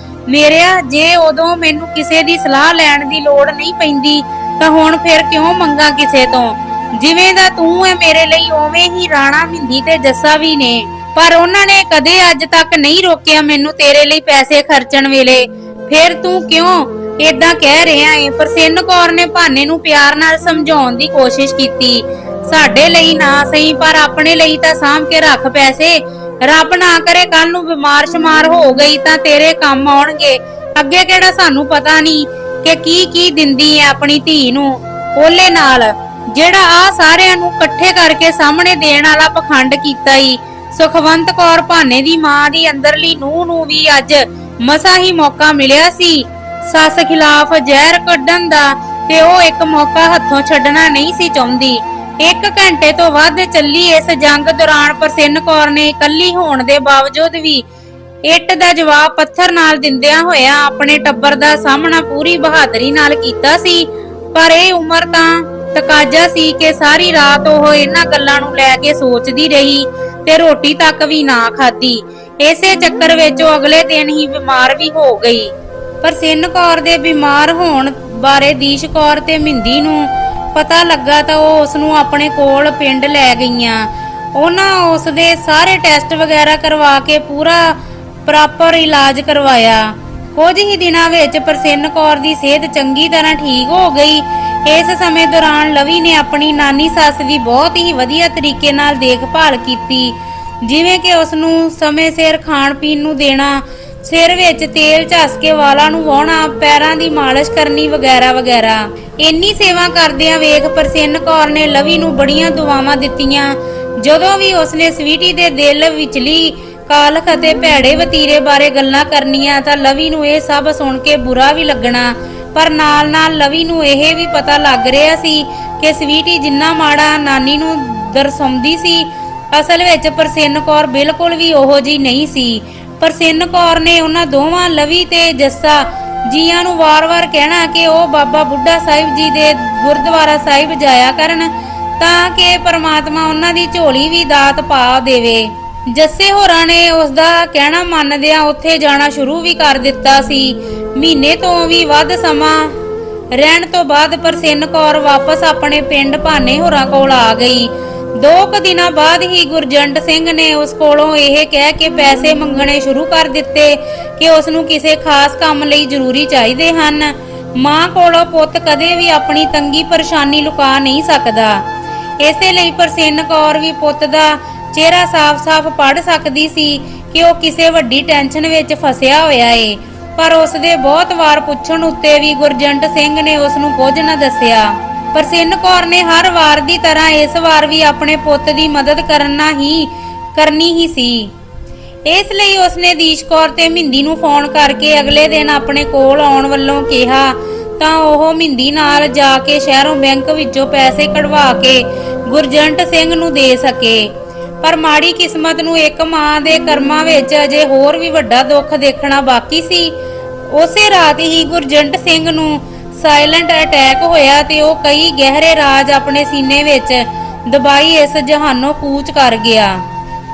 ਮੇਰਿਆ, ਜੇ ਉਦੋਂ ਮੈਨੂੰ ਕਿਸੇ ਦੀ ਸਲਾਹ ਲੈਣ ਦੀ ਲੋੜ ਨਹੀਂ ਪੈਂਦੀ ਤਾਂ ਹੁਣ ਫਿਰ ਕਿਉਂ ਮੰਗਾ ਕਿਸੇ ਤੋਂ? ਜਿਵੇਂ ਦਾ ਤੂੰ ਹੈ ਮੇਰੇ ਲਈ, ਉਵੇਂ ਹੀ ਰਾਣਾ, ਮਹਿੰਦੀ ਤੇ ਜੱਸਾ ਵੀ ਨੇ, ਪਰ ਉਹਨਾਂ ਨੇ ਕਦੇ ਅੱਜ ਤੱਕ ਨਹੀਂ ਰੋਕਿਆ ਮੈਨੂੰ ਤੇਰੇ ਲਈ ਪੈਸੇ ਖਰਚਣ ਵੇਲੇ। ਫਿਰ ਤੂੰ ਕਿਉਂ ਏਦਾਂ ਕਹਿ ਰਿਹਾ ਏ? ਪ੍ਰਸੰਨ ਕੌਰ ਨੇ ਭਾਨੇ ਨੂੰ ਪਿਆਰ ਨਾਲ ਸਮਝਾਉਣ ਦੀ ਕੋਸ਼ਿਸ਼ ਕੀਤੀ। ਸਾਡੇ ਲਈ ਨਾ ਸਹੀ, ਪਰ ਆਪਣੇ ਲਈ ਤਾਂ ਸਾਂਭ ਕੇ ਰੱਖ ਪੈਸੇ। ਰੱਬ ਨਾ ਕਰੇ ਕੱਲ ਨੂੰ ਬਿਮਾਰ ਸ਼ਮਾਰ ਹੋ ਗਈ ਤਾਂ ਤੇਰੇ ਕੰਮ ਆਉਣਗੇ। ਅੱਗੇ ਕਿਹੜਾ ਸਾਨੂੰ ਪਤਾ ਨਹੀਂ ਕਿ ਕੀ ਦਿੰਦੀ ਐ ਆਪਣੀ ਧੀ ਨੂੰ ਓਲੇ ਨਾਲ, ਜਿਹੜਾ ਆ ਸਾਰਿਆਂ ਨੂੰ ਇਕੱਠੇ ਕਰਕੇ ਸਾਹਮਣੇ ਦੇਣ ਵਾਲਾ ਪਖੰਡ ਕੀਤਾ ਈ। ਸੁਖਵੰਤ ਕੌਰ ਭਾਨੇ ਦੀ ਮਾਂ ਦੀ ਅੰਦਰਲੀ ਨੂੰਹ ਨੂੰ ਵੀ ਅੱਜ ਮਸਾਂ ਹੀ ਮੌਕਾ ਮਿਲਿਆ ਸੀ ਸੱਸ ਖਿਲਾਫ ਜ਼ਹਿਰ ਕੱਢਣ ਦਾ, ਤੇ ਉਹ ਇੱਕ ਮੌਕਾ ਹੱਥੋਂ ਛੱਡਣਾ ਨਹੀਂ ਸੀ ਚਾਹੁੰਦੀ। 1 ਘੰਟੇ ਤੋਂ ਵੱਧ ਚੱਲੀ ਇਸ ਜੰਗ ਦੌਰਾਨ ਪ੍ਰਸਿੰਨ ਕੌਰ ਨੇ ਇਕੱਲੀ ਹੋਣ ਦੇ ਬਾਵਜੂਦ ਵੀ ਇੱਟ ਦਾ ਜਵਾਬ ਪੱਥਰ ਨਾਲ ਦਿੰਦਿਆਂ ਹੋਇਆਂ ਆਪਣੇ ਟੱਬਰ ਦਾ ਸਾਹਮਣਾ ਪੂਰੀ ਬਹਾਦਰੀ ਨਾਲ ਕੀਤਾ ਸੀ। ਪਰ ਇਹ ਉਮਰ ਤਾਂ ਤਕਾਜ਼ਾ ਸੀ ਕਿ ਸਾਰੀ ਰਾਤ ਉਹ ਇਹਨਾਂ ਗੱਲਾਂ ਨੂੰ ਲੈ ਕੇ ਸੋਚਦੀ ਰਹੀ ਤੇ ਰੋਟੀ ਤੱਕ ਵੀ ਨਾ ਖਾਧੀ। ਇਸੇ ਚੱਕਰ ਵਿੱਚ ਉਹ ਅਗਲੇ ਦਿਨ ਹੀ ਬਿਮਾਰ ਵੀ ਹੋ ਗਈ। ਪ੍ਰਸਿੰਨ ਕੌਰ ਦੇ ਬਿਮਾਰ ਹੋਣ ਬਾਰੇ ਦੀਸ਼ ਕੌਰ ਤੇ ਮਿੰਦੀ ਨੂੰ ਪਤਾ ਲੱਗਾ ਤਾਂ ਉਹ ਉਸ ਨੂੰ ਆਪਣੇ ਕੋਲ ਪਿੰਡ ਲੈ ਗਈਆਂ। ਉਹਨਾਂ ਉਸ ਦੇ ਸਾਰੇ ਟੈਸਟ ਵਗੈਰਾ ਕਰਵਾ ਕੇ ਪੂਰਾ ਪ੍ਰੋਪਰ ਇਲਾਜ ਕਰਵਾਇਆ। ਕੁਝ ਹੀ ਦਿਨਾਂ ਵਿੱਚ ਪ੍ਰਸਿੰਨ ਕੌਰ ਦੀ ਸਿਹਤ ਚੰਗੀ ਤਰ੍ਹਾਂ ਠੀਕ ਹੋ ਗਈ। ਇਸ ਸਮੇਂ ਦੌਰਾਨ ਲਵੀ ਨੇ ਆਪਣੀ ਨਾਨੀ ਸੱਸ ਦੀ ਬਹੁਤ ਹੀ ਵਧੀਆ ਤਰੀਕੇ ਨਾਲ ਦੇਖਭਾਲ ਕੀਤੀ, ਜਿਵੇਂ ਕਿ ਉਸ ਨੂੰ ਸਮੇਂ ਸਿਰ ਖਾਣ ਪੀਣ ਨੂੰ ਦੇਣਾ, ਸਿਰ ਵਿੱਚ ਤੇਲ ਝੱਸ ਕੇ ਵਾਲਾਂ ਨੂੰ ਵਾਹੁਣਾ, ਪੈਰਾਂ ਦੀ ਮਾਲਿਸ਼ ਕਰਨੀ ਵਗੈਰਾ ਵਗੈਰਾ। ਇੰਨੀ ਸੇਵਾ ਕਰਦਿਆਂ ਵੇਖ ਪ੍ਰਸਿੰਨ ਕੌਰ ਨੇ ਲਵੀ ਨੂੰ ਬੜੀਆਂ ਦੁਆਵਾਂ ਦਿੱਤੀਆਂ। ਜਦੋਂ ਵੀ ਉਸਨੇ ਸਵੀਟੀ ਦੇ ਦਿਲ ਵਿਚਲੀ ਕਾਲਖ ਅਤੇ ਭੈੜੇ ਵਤੀਰੇ ਬਾਰੇ ਗੱਲਾਂ ਕਰਨੀਆਂ ਤਾਂ ਲਵੀ ਨੂੰ ਇਹ ਸਭ ਸੁਣ ਕੇ ਬੁਰਾ ਵੀ ਲੱਗਣਾ, ਪਰ ਨਾਲ-ਨਾਲ ਲਵੀ ਨੂੰ ਇਹ ਵੀ ਪਤਾ ਲੱਗ ਰਿਹਾ ਸੀ ਕਿ ਸਵੀਟੀ ਜਿੰਨਾ ਮਾੜਾ ਨਾਨੀ ਨੂੰ ਦਰਸਾਉਂਦੀ ਸੀ, ਅਸਲ ਵਿੱਚ ਪ੍ਰਸਿੰਨ ਕੌਰ ਬਿਲਕੁਲ ਵੀ ਉਹੋ ਜਿਹੀ ਨਹੀਂ ਸੀ। ਪ੍ਰਸਿੰਨ ਕੌਰ ਨੇ ਉਹਨਾਂ ਦੋਵਾਂ ਲਵੀ ਤੇ ਜੱਸਾ ਜੀਆਂ ਨੂੰ ਵਾਰ-ਵਾਰ ਕਹਿਣਾ ਕਿ ਉਹ ਬਾਬਾ ਬੁੱਢਾ ਸਾਹਿਬ ਜੀ ਦੇ ਗੁਰਦੁਆਰਾ ਸਾਹਿਬ ਜਾਇਆ ਕਰਨ ਤਾਂ ਕਿ ਪਰਮਾਤਮਾ ਉਹਨਾਂ ਦੀ ਝੋਲੀ ਵੀ ਦਾਤ ਪਾ ਦੇਵੇ। ਜੱਸੇ ਹੋਰਾਂ ਨੇ ਉਸ ਦਾ ਕਹਿਣਾ ਮੰਨਦਿਆਂ ਉੱਥੇ ਜਾਣਾ ਸ਼ੁਰੂ ਵੀ ਕਰ ਦਿੱਤਾ ਸੀ। ਮਹੀਨੇ ਤੋਂ ਵੀ ਵੱਧ ਸਮਾਂ ਰਹਿਣ ਤੋਂ ਬਾਅਦ ਪ੍ਰਸਿੰਨ ਕੌਰ ਵਾਪਸ ਆਪਣੇ ਪਿੰਡ ਭਾਨੇ ਹੋਰਾਂ ਕੋਲ ਆ ਗਈ। 2 ਕੁ ਦਿਨਾਂ ਬਾਅਦ ਹੀ ਗੁਰਜੰਟ ਸਿੰਘ ਨੇ ਉਸ ਕੋਲੋਂ ਇਹ ਕਹਿ ਕੇ ਪੈਸੇ ਮੰਗਣੇ ਸ਼ੁਰੂ ਕਰ ਦਿੱਤੇ ਕਿ ਉਸ ਨੂੰ ਕਿਸੇ ਖਾਸ ਕੰਮ ਲਈ ਜ਼ਰੂਰੀ ਚਾਹੀਦੇ ਹਨ। ਮਾਂ ਕੋਲੋਂ ਪੁੱਤ ਕਦੇ ਵੀ ਆਪਣੀ ਤੰਗੀ ਪਰੇਸ਼ਾਨੀ ਲੁਕਾ ਨਹੀਂ ਸਕਦਾ। ਇਸੇ ਲਈ ਪ੍ਰਸਿੰਨ ਕੌਰ ਵੀ ਪੁੱਤ ਦਾ ਚਿਹਰਾ ਸਾਫ਼-ਸਾਫ਼ ਪੜ੍ਹ ਸਕਦੀ ਸੀ ਕਿ ਉਹ ਕਿਸੇ ਵੱਡੀ ਟੈਨਸ਼ਨ ਵਿੱਚ ਫਸਿਆ ਹੋਇਆ ਏ। ਪਰ ਉਸ ਦੇ ਬਹੁਤ ਵਾਰ ਪੁੱਛਣ ਉੱਤੇ ਵੀ ਗੁਰਜੰਟ ਸਿੰਘ ਨੇ ਉਸ ਨੂੰ ਕੁਝ ਨਾ ਦੱਸਿਆ। ਪ੍ਰਸਿੰਨ ਕੌਰ ਨੇ ਹਰ ਵਾਰ ਦੀ ਤਰ੍ਹਾਂ ਇਸ ਵਾਰ ਵੀ ਆਪਣੇ ਪੁੱਤ ਦੀ ਮਦਦ ਕਰਨੀ ਹੀ ਸੀ। ਇਸ ਲਈ ਉਸਨੇ ਦੀਸ਼ ਕੌਰ ਤੇ ਮਿੰਦੀ ਨੂੰ ਫੋਨ ਕਰਕੇ ਅਗਲੇ ਦਿਨ ਆਪਣੇ ਕੋਲ ਆਉਣ ਵੱਲੋਂ ਕਿਹਾ ਤਾਂ ਉਹ ਮਿੰਦੀ ਨਾਲ ਜਾ ਕੇ ਸ਼ਹਿਰੋਂ ਬੈਂਕ ਵਿੱਚੋਂ ਪੈਸੇ ਕਢਵਾ ਕੇ ਗੁਰਜੰਟ ਸਿੰਘ ਨੂੰ ਦੇ ਸਕੇ। ਪਰ ਮਾੜੀ ਕਿਸਮਤ ਨੂੰ ਇੱਕ ਮਾਂ ਦੇ ਕਰਮਾਂ ਵਿੱਚ ਅਜੇ ਹੋਰ ਵੀ ਵੱਡਾ ਦੁੱਖ ਦੇਖਣਾ ਬਾਕੀ ਸੀ। ਉਸੇ ਰਾਤ ਹੀ ਗੁਰਜੰਟ ਸਿੰਘ ਨੂੰ ਸਾਇਲੈਂਟ ਅਟੈਕ ਹੋਇਆ ਤੇ ਉਹ ਕਈ ਗਹਿਰੇ ਰਾਜ ਆਪਣੇ ਸੀਨੇ ਵਿੱਚ ਦਬਾਈ ਇਸ ਜਹਾਨੋਂ ਕੂਚ ਕਰ ਗਿਆ।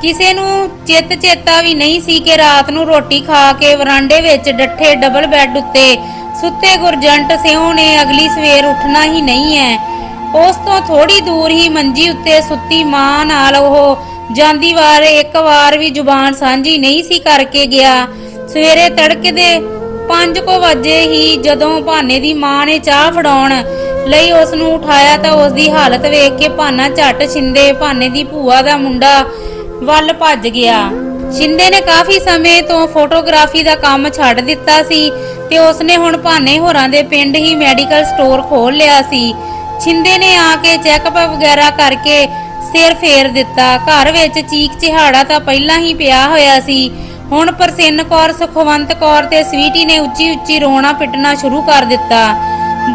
ਕਿਸੇ ਨੂੰ ਚੇਤਾ ਵੀ ਨਹੀਂ ਸੀ ਕਿ ਰਾਤ ਨੂੰ ਰੋਟੀ ਖਾ ਕੇ ਵਰਾਂਡੇ ਵਿੱਚ ਡੱਠੇ ਡਬਲ ਬੈੱਡ ਉੱਤੇ ਸੁੱਤੇ ਗੁਰਜੰਟ ਸਿੰਘ ਨੇ ਅਗਲੀ ਸਵੇਰ ਉੱਠਣਾ ਹੀ ਨਹੀਂ ਹੈ। ਉਸ ਤੋਂ ਥੋੜੀ ਦੂਰ ਹੀ ਮੰਜੀ ਉੱਤੇ ਸੁੱਤੀ ਮਾਂ ਨਾਲ ਉਹ ਜਾਂਦੀ ਵਾਰ ਇੱਕ ਵਾਰ ਵੀ ਜ਼ੁਬਾਨ ਸਾਂਝੀ ਨਹੀਂ ਸੀ ਕਰਕੇ ਗਿਆ। ਸਵੇਰੇ ਤੜਕੇ ਦੇ 5 ਵਜੇ ਹੀ ਜਦੋਂ ਭਾਨੇ ਦੀ ਮਾਂ ਨੇ ਚਾਹ ਫੜਾਉਣ ਲਈ ਉਸ ਨੂੰ ਉਠਾਇਆ ਤਾਂ ਉਸ ਦੀ ਹਾਲਤ ਵੇਖ ਕੇ ਭਾਨਾ ਝੱਟ ਛਿੰਦੇ ਭਾਨੇ ਦੀ ਭੂਆ ਦਾ ਮੁੰਡਾ ਵੱਲ ਭੱਜ ਗਿਆ। ਛਿੰਦੇ ਨੇ ਕਾਫੀ ਸਮੇਂ ਤੋਂ ਫੋਟੋਗ੍ਰਾਫੀ ਦਾ ਕੰਮ ਛੱਡ ਦਿੱਤਾ ਸੀ ਤੇ ਉਸਨੇ ਹੁਣ ਭਾਨੇ ਹੋਰਾਂ ਦੇ ਪਿੰਡ ਹੀ ਮੈਡੀਕਲ ਸਟੋਰ ਖੋਲ ਲਿਆ ਸੀ। ਛਿੰਦੇ ਨੇ ਆ ਕੇ ਚੈੱਕਅਪ ਵਗੈਰਾ ਕਰਕੇ ਸਿਰ ਫੇਰ ਦਿੱਤਾ। ਘਰ ਵਿੱਚ ਚੀਕ ਚਿਹਾੜਾ ਤਾਂ ਪਹਿਲਾਂ ਹੀ ਪਿਆ ਹੋਇਆ ਸੀ। ਹੁਣ ਪ੍ਰਸਿੰਨ ਕੌਰ, ਸੁਖਵੰਤ ਕੌਰ ਤੇ ਸਵੀਟੀ ਨੇ ਉੱਚੀ ਰੋਣਾ ਪਿੱਟਣਾ ਸ਼ੁਰੂ ਕਰ ਦਿੱਤਾ।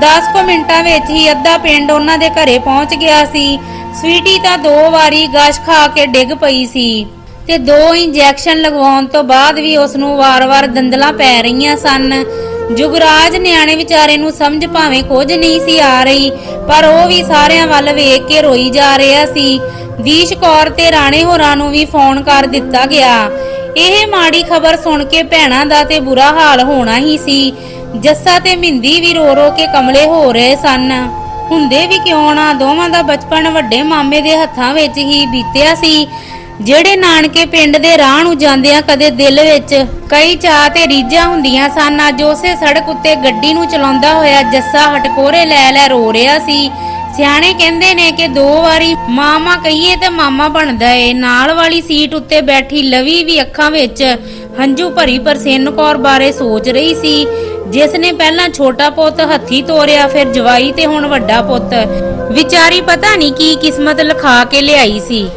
10 ਕੁ ਮਿੰਟਾਂ ਵਿੱਚ ਹੀ ਅੱਧਾ ਪਿੰਡ ਉਹਨਾਂ ਦੇ ਘਰੇ ਪਹੁੰਚ ਗਿਆ ਸੀ। ਸਵੀਟੀ ਤਾਂ 2 ਵਾਰੀ ਗਸ਼ ਖਾ ਕੇ ਡਿੱਗ ਪਈ ਸੀ ਤੇ 2 ਇੰਜੈਕਸ਼ਨ ਲਗਵਾਉਣ ਤੋਂ ਬਾਅਦ ਵੀ ਉਸ ਨੂੰ ਵਾਰ-ਵਾਰ ਦੰਦਲਾਂ ਪੈ ਰਹੀਆਂ ਸਨ। ਜੁਗਰਾਜ ਨਿਆਣੇ ਵਿਚਾਰੇ ਨੂੰ ਸਮਝ ਭਾਵੇਂ ਕੁਝ ਨਹੀਂ ਸੀ ਆ ਰਹੀ, ਪਰ ਉਹ ਵੀ ਸਾਰਿਆਂ ਵੱਲ ਵੇਖ ਕੇ ਰੋਈ ਜਾ ਰਿਹਾ ਸੀ। ਦੀਸ਼ ਕੌਰ ਤੇ ਰਾਣੇ ਹੋਰਾਂ ਨੂੰ ਵੀ ਫੋਨ ਕਰ ਦਿੱਤਾ ਗਿਆ। ਇਹ ਮਾੜੀ ਖਬਰ ਸੁਣ ਕੇ ਭੈਣਾਂ ਦਾ ਤੇ ਬੁਰਾ ਹਾਲ ਹੋਣਾ ਹੀ ਸੀ। ਜੱਸਾ ਤੇ ਮਿੰਦੀ ਵੀ ਰੋ ਕੇ ਕਮਲੇ ਹੋ ਰਹੇ ਸਨ। ਹੁੰਦੇ ਵੀ ਕਿਉਂ ਨਾ, ਦੋਵਾਂ ਦਾ ਬਚਪਨ ਵੱਡੇ ਮਾਮੇ ਦੇ ਹੱਥਾਂ ਵਿੱਚ ਹੀ ਬੀਤਿਆ ਸੀ, ਜਿਹੜੇ ਨਾਨਕੇ ਪਿੰਡ ਦੇ ਰਾਹ ਨੂੰ ਜਾਂਦਿਆਂ ਕਦੇ ਦਿਲ ਵਿੱਚ ਕਈ ਚਾਅ ਤੇ ਰੀਝਾਂ ਹੁੰਦੀਆਂ ਸਨ। ਅੱਜ ਉਸੇ ਸੜਕ ਉੱਤੇ ਗੱਡੀ ਨੂੰ ਚਲਾਉਂਦਾ ਹੋਇਆ ਜੱਸਾ ਹਟਕੋਰੇ ਲੈ ਰੋ ਰਿਹਾ ਸੀ। ਸਿਆਣੇ ਕਹਿੰਦੇ ਨੇ ਕਿ 2 ਵਾਰੀ ਮਾਮਾ ਕਹੀਏ ਤੇ ਮਾਮਾ ਬਣਦਾ ਏ। ਨਾਲ ਵਾਲੀ ਸੀਟ ਉੱਤੇ ਬੈਠੀ ਲਵੀ ਵੀ ਅੱਖਾਂ ਵਿੱਚ ਹੰਝੂ ਭਰੀ ਪਰਸੇਨ ਕੌਰ ਬਾਰੇ ਸੋਚ ਰਹੀ ਸੀ, ਜਿਸ ਨੇ ਪਹਿਲਾਂ ਛੋਟਾ ਪੁੱਤ ਹੱਥੀ ਤੋਰਿਆ, ਫਿਰ ਜਵਾਈ ਤੇ ਹੁਣ ਵੱਡਾ ਪੁੱਤ। ਵਿਚਾਰੀ ਪਤਾ ਨਹੀਂ ਕੀ ਕਿਸਮਤ ਲਿਖਾ ਕੇ ਲਿਆਈ ਸੀ।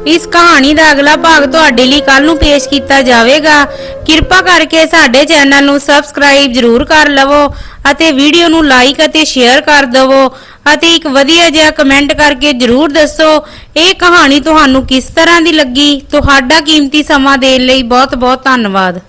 ਇਸ ਕਹਾਣੀ ਦਾ ਅਗਲਾ ਭਾਗ ਤੁਹਾਡੇ ਲਈ ਕੱਲ ਨੂੰ ਪੇਸ਼ ਕੀਤਾ ਜਾਵੇਗਾ। ਕਿਰਪਾ ਕਰਕੇ ਸਾਡੇ ਚੈਨਲ ਨੂੰ ਸਬਸਕ੍ਰਾਈਬ ਜ਼ਰੂਰ ਕਰ ਲਵੋ ਅਤੇ ਵੀਡੀਓ ਨੂੰ ਲਾਈਕ ਅਤੇ ਸ਼ੇਅਰ ਕਰ ਦਿਵੋ ਅਤੇ ਇੱਕ ਵਧੀਆ ਜਿਹਾ ਕਮੈਂਟ ਕਰਕੇ ਜ਼ਰੂਰ ਦੱਸੋ ਇਹ ਕਹਾਣੀ ਤੁਹਾਨੂੰ ਕਿਸ ਤਰ੍ਹਾਂ ਦੀ ਲੱਗੀ। ਤੁਹਾਡਾ ਕੀਮਤੀ ਸਮਾਂ ਦੇਣ ਲਈ ਬਹੁਤ ਬਹੁਤ ਧੰਨਵਾਦ।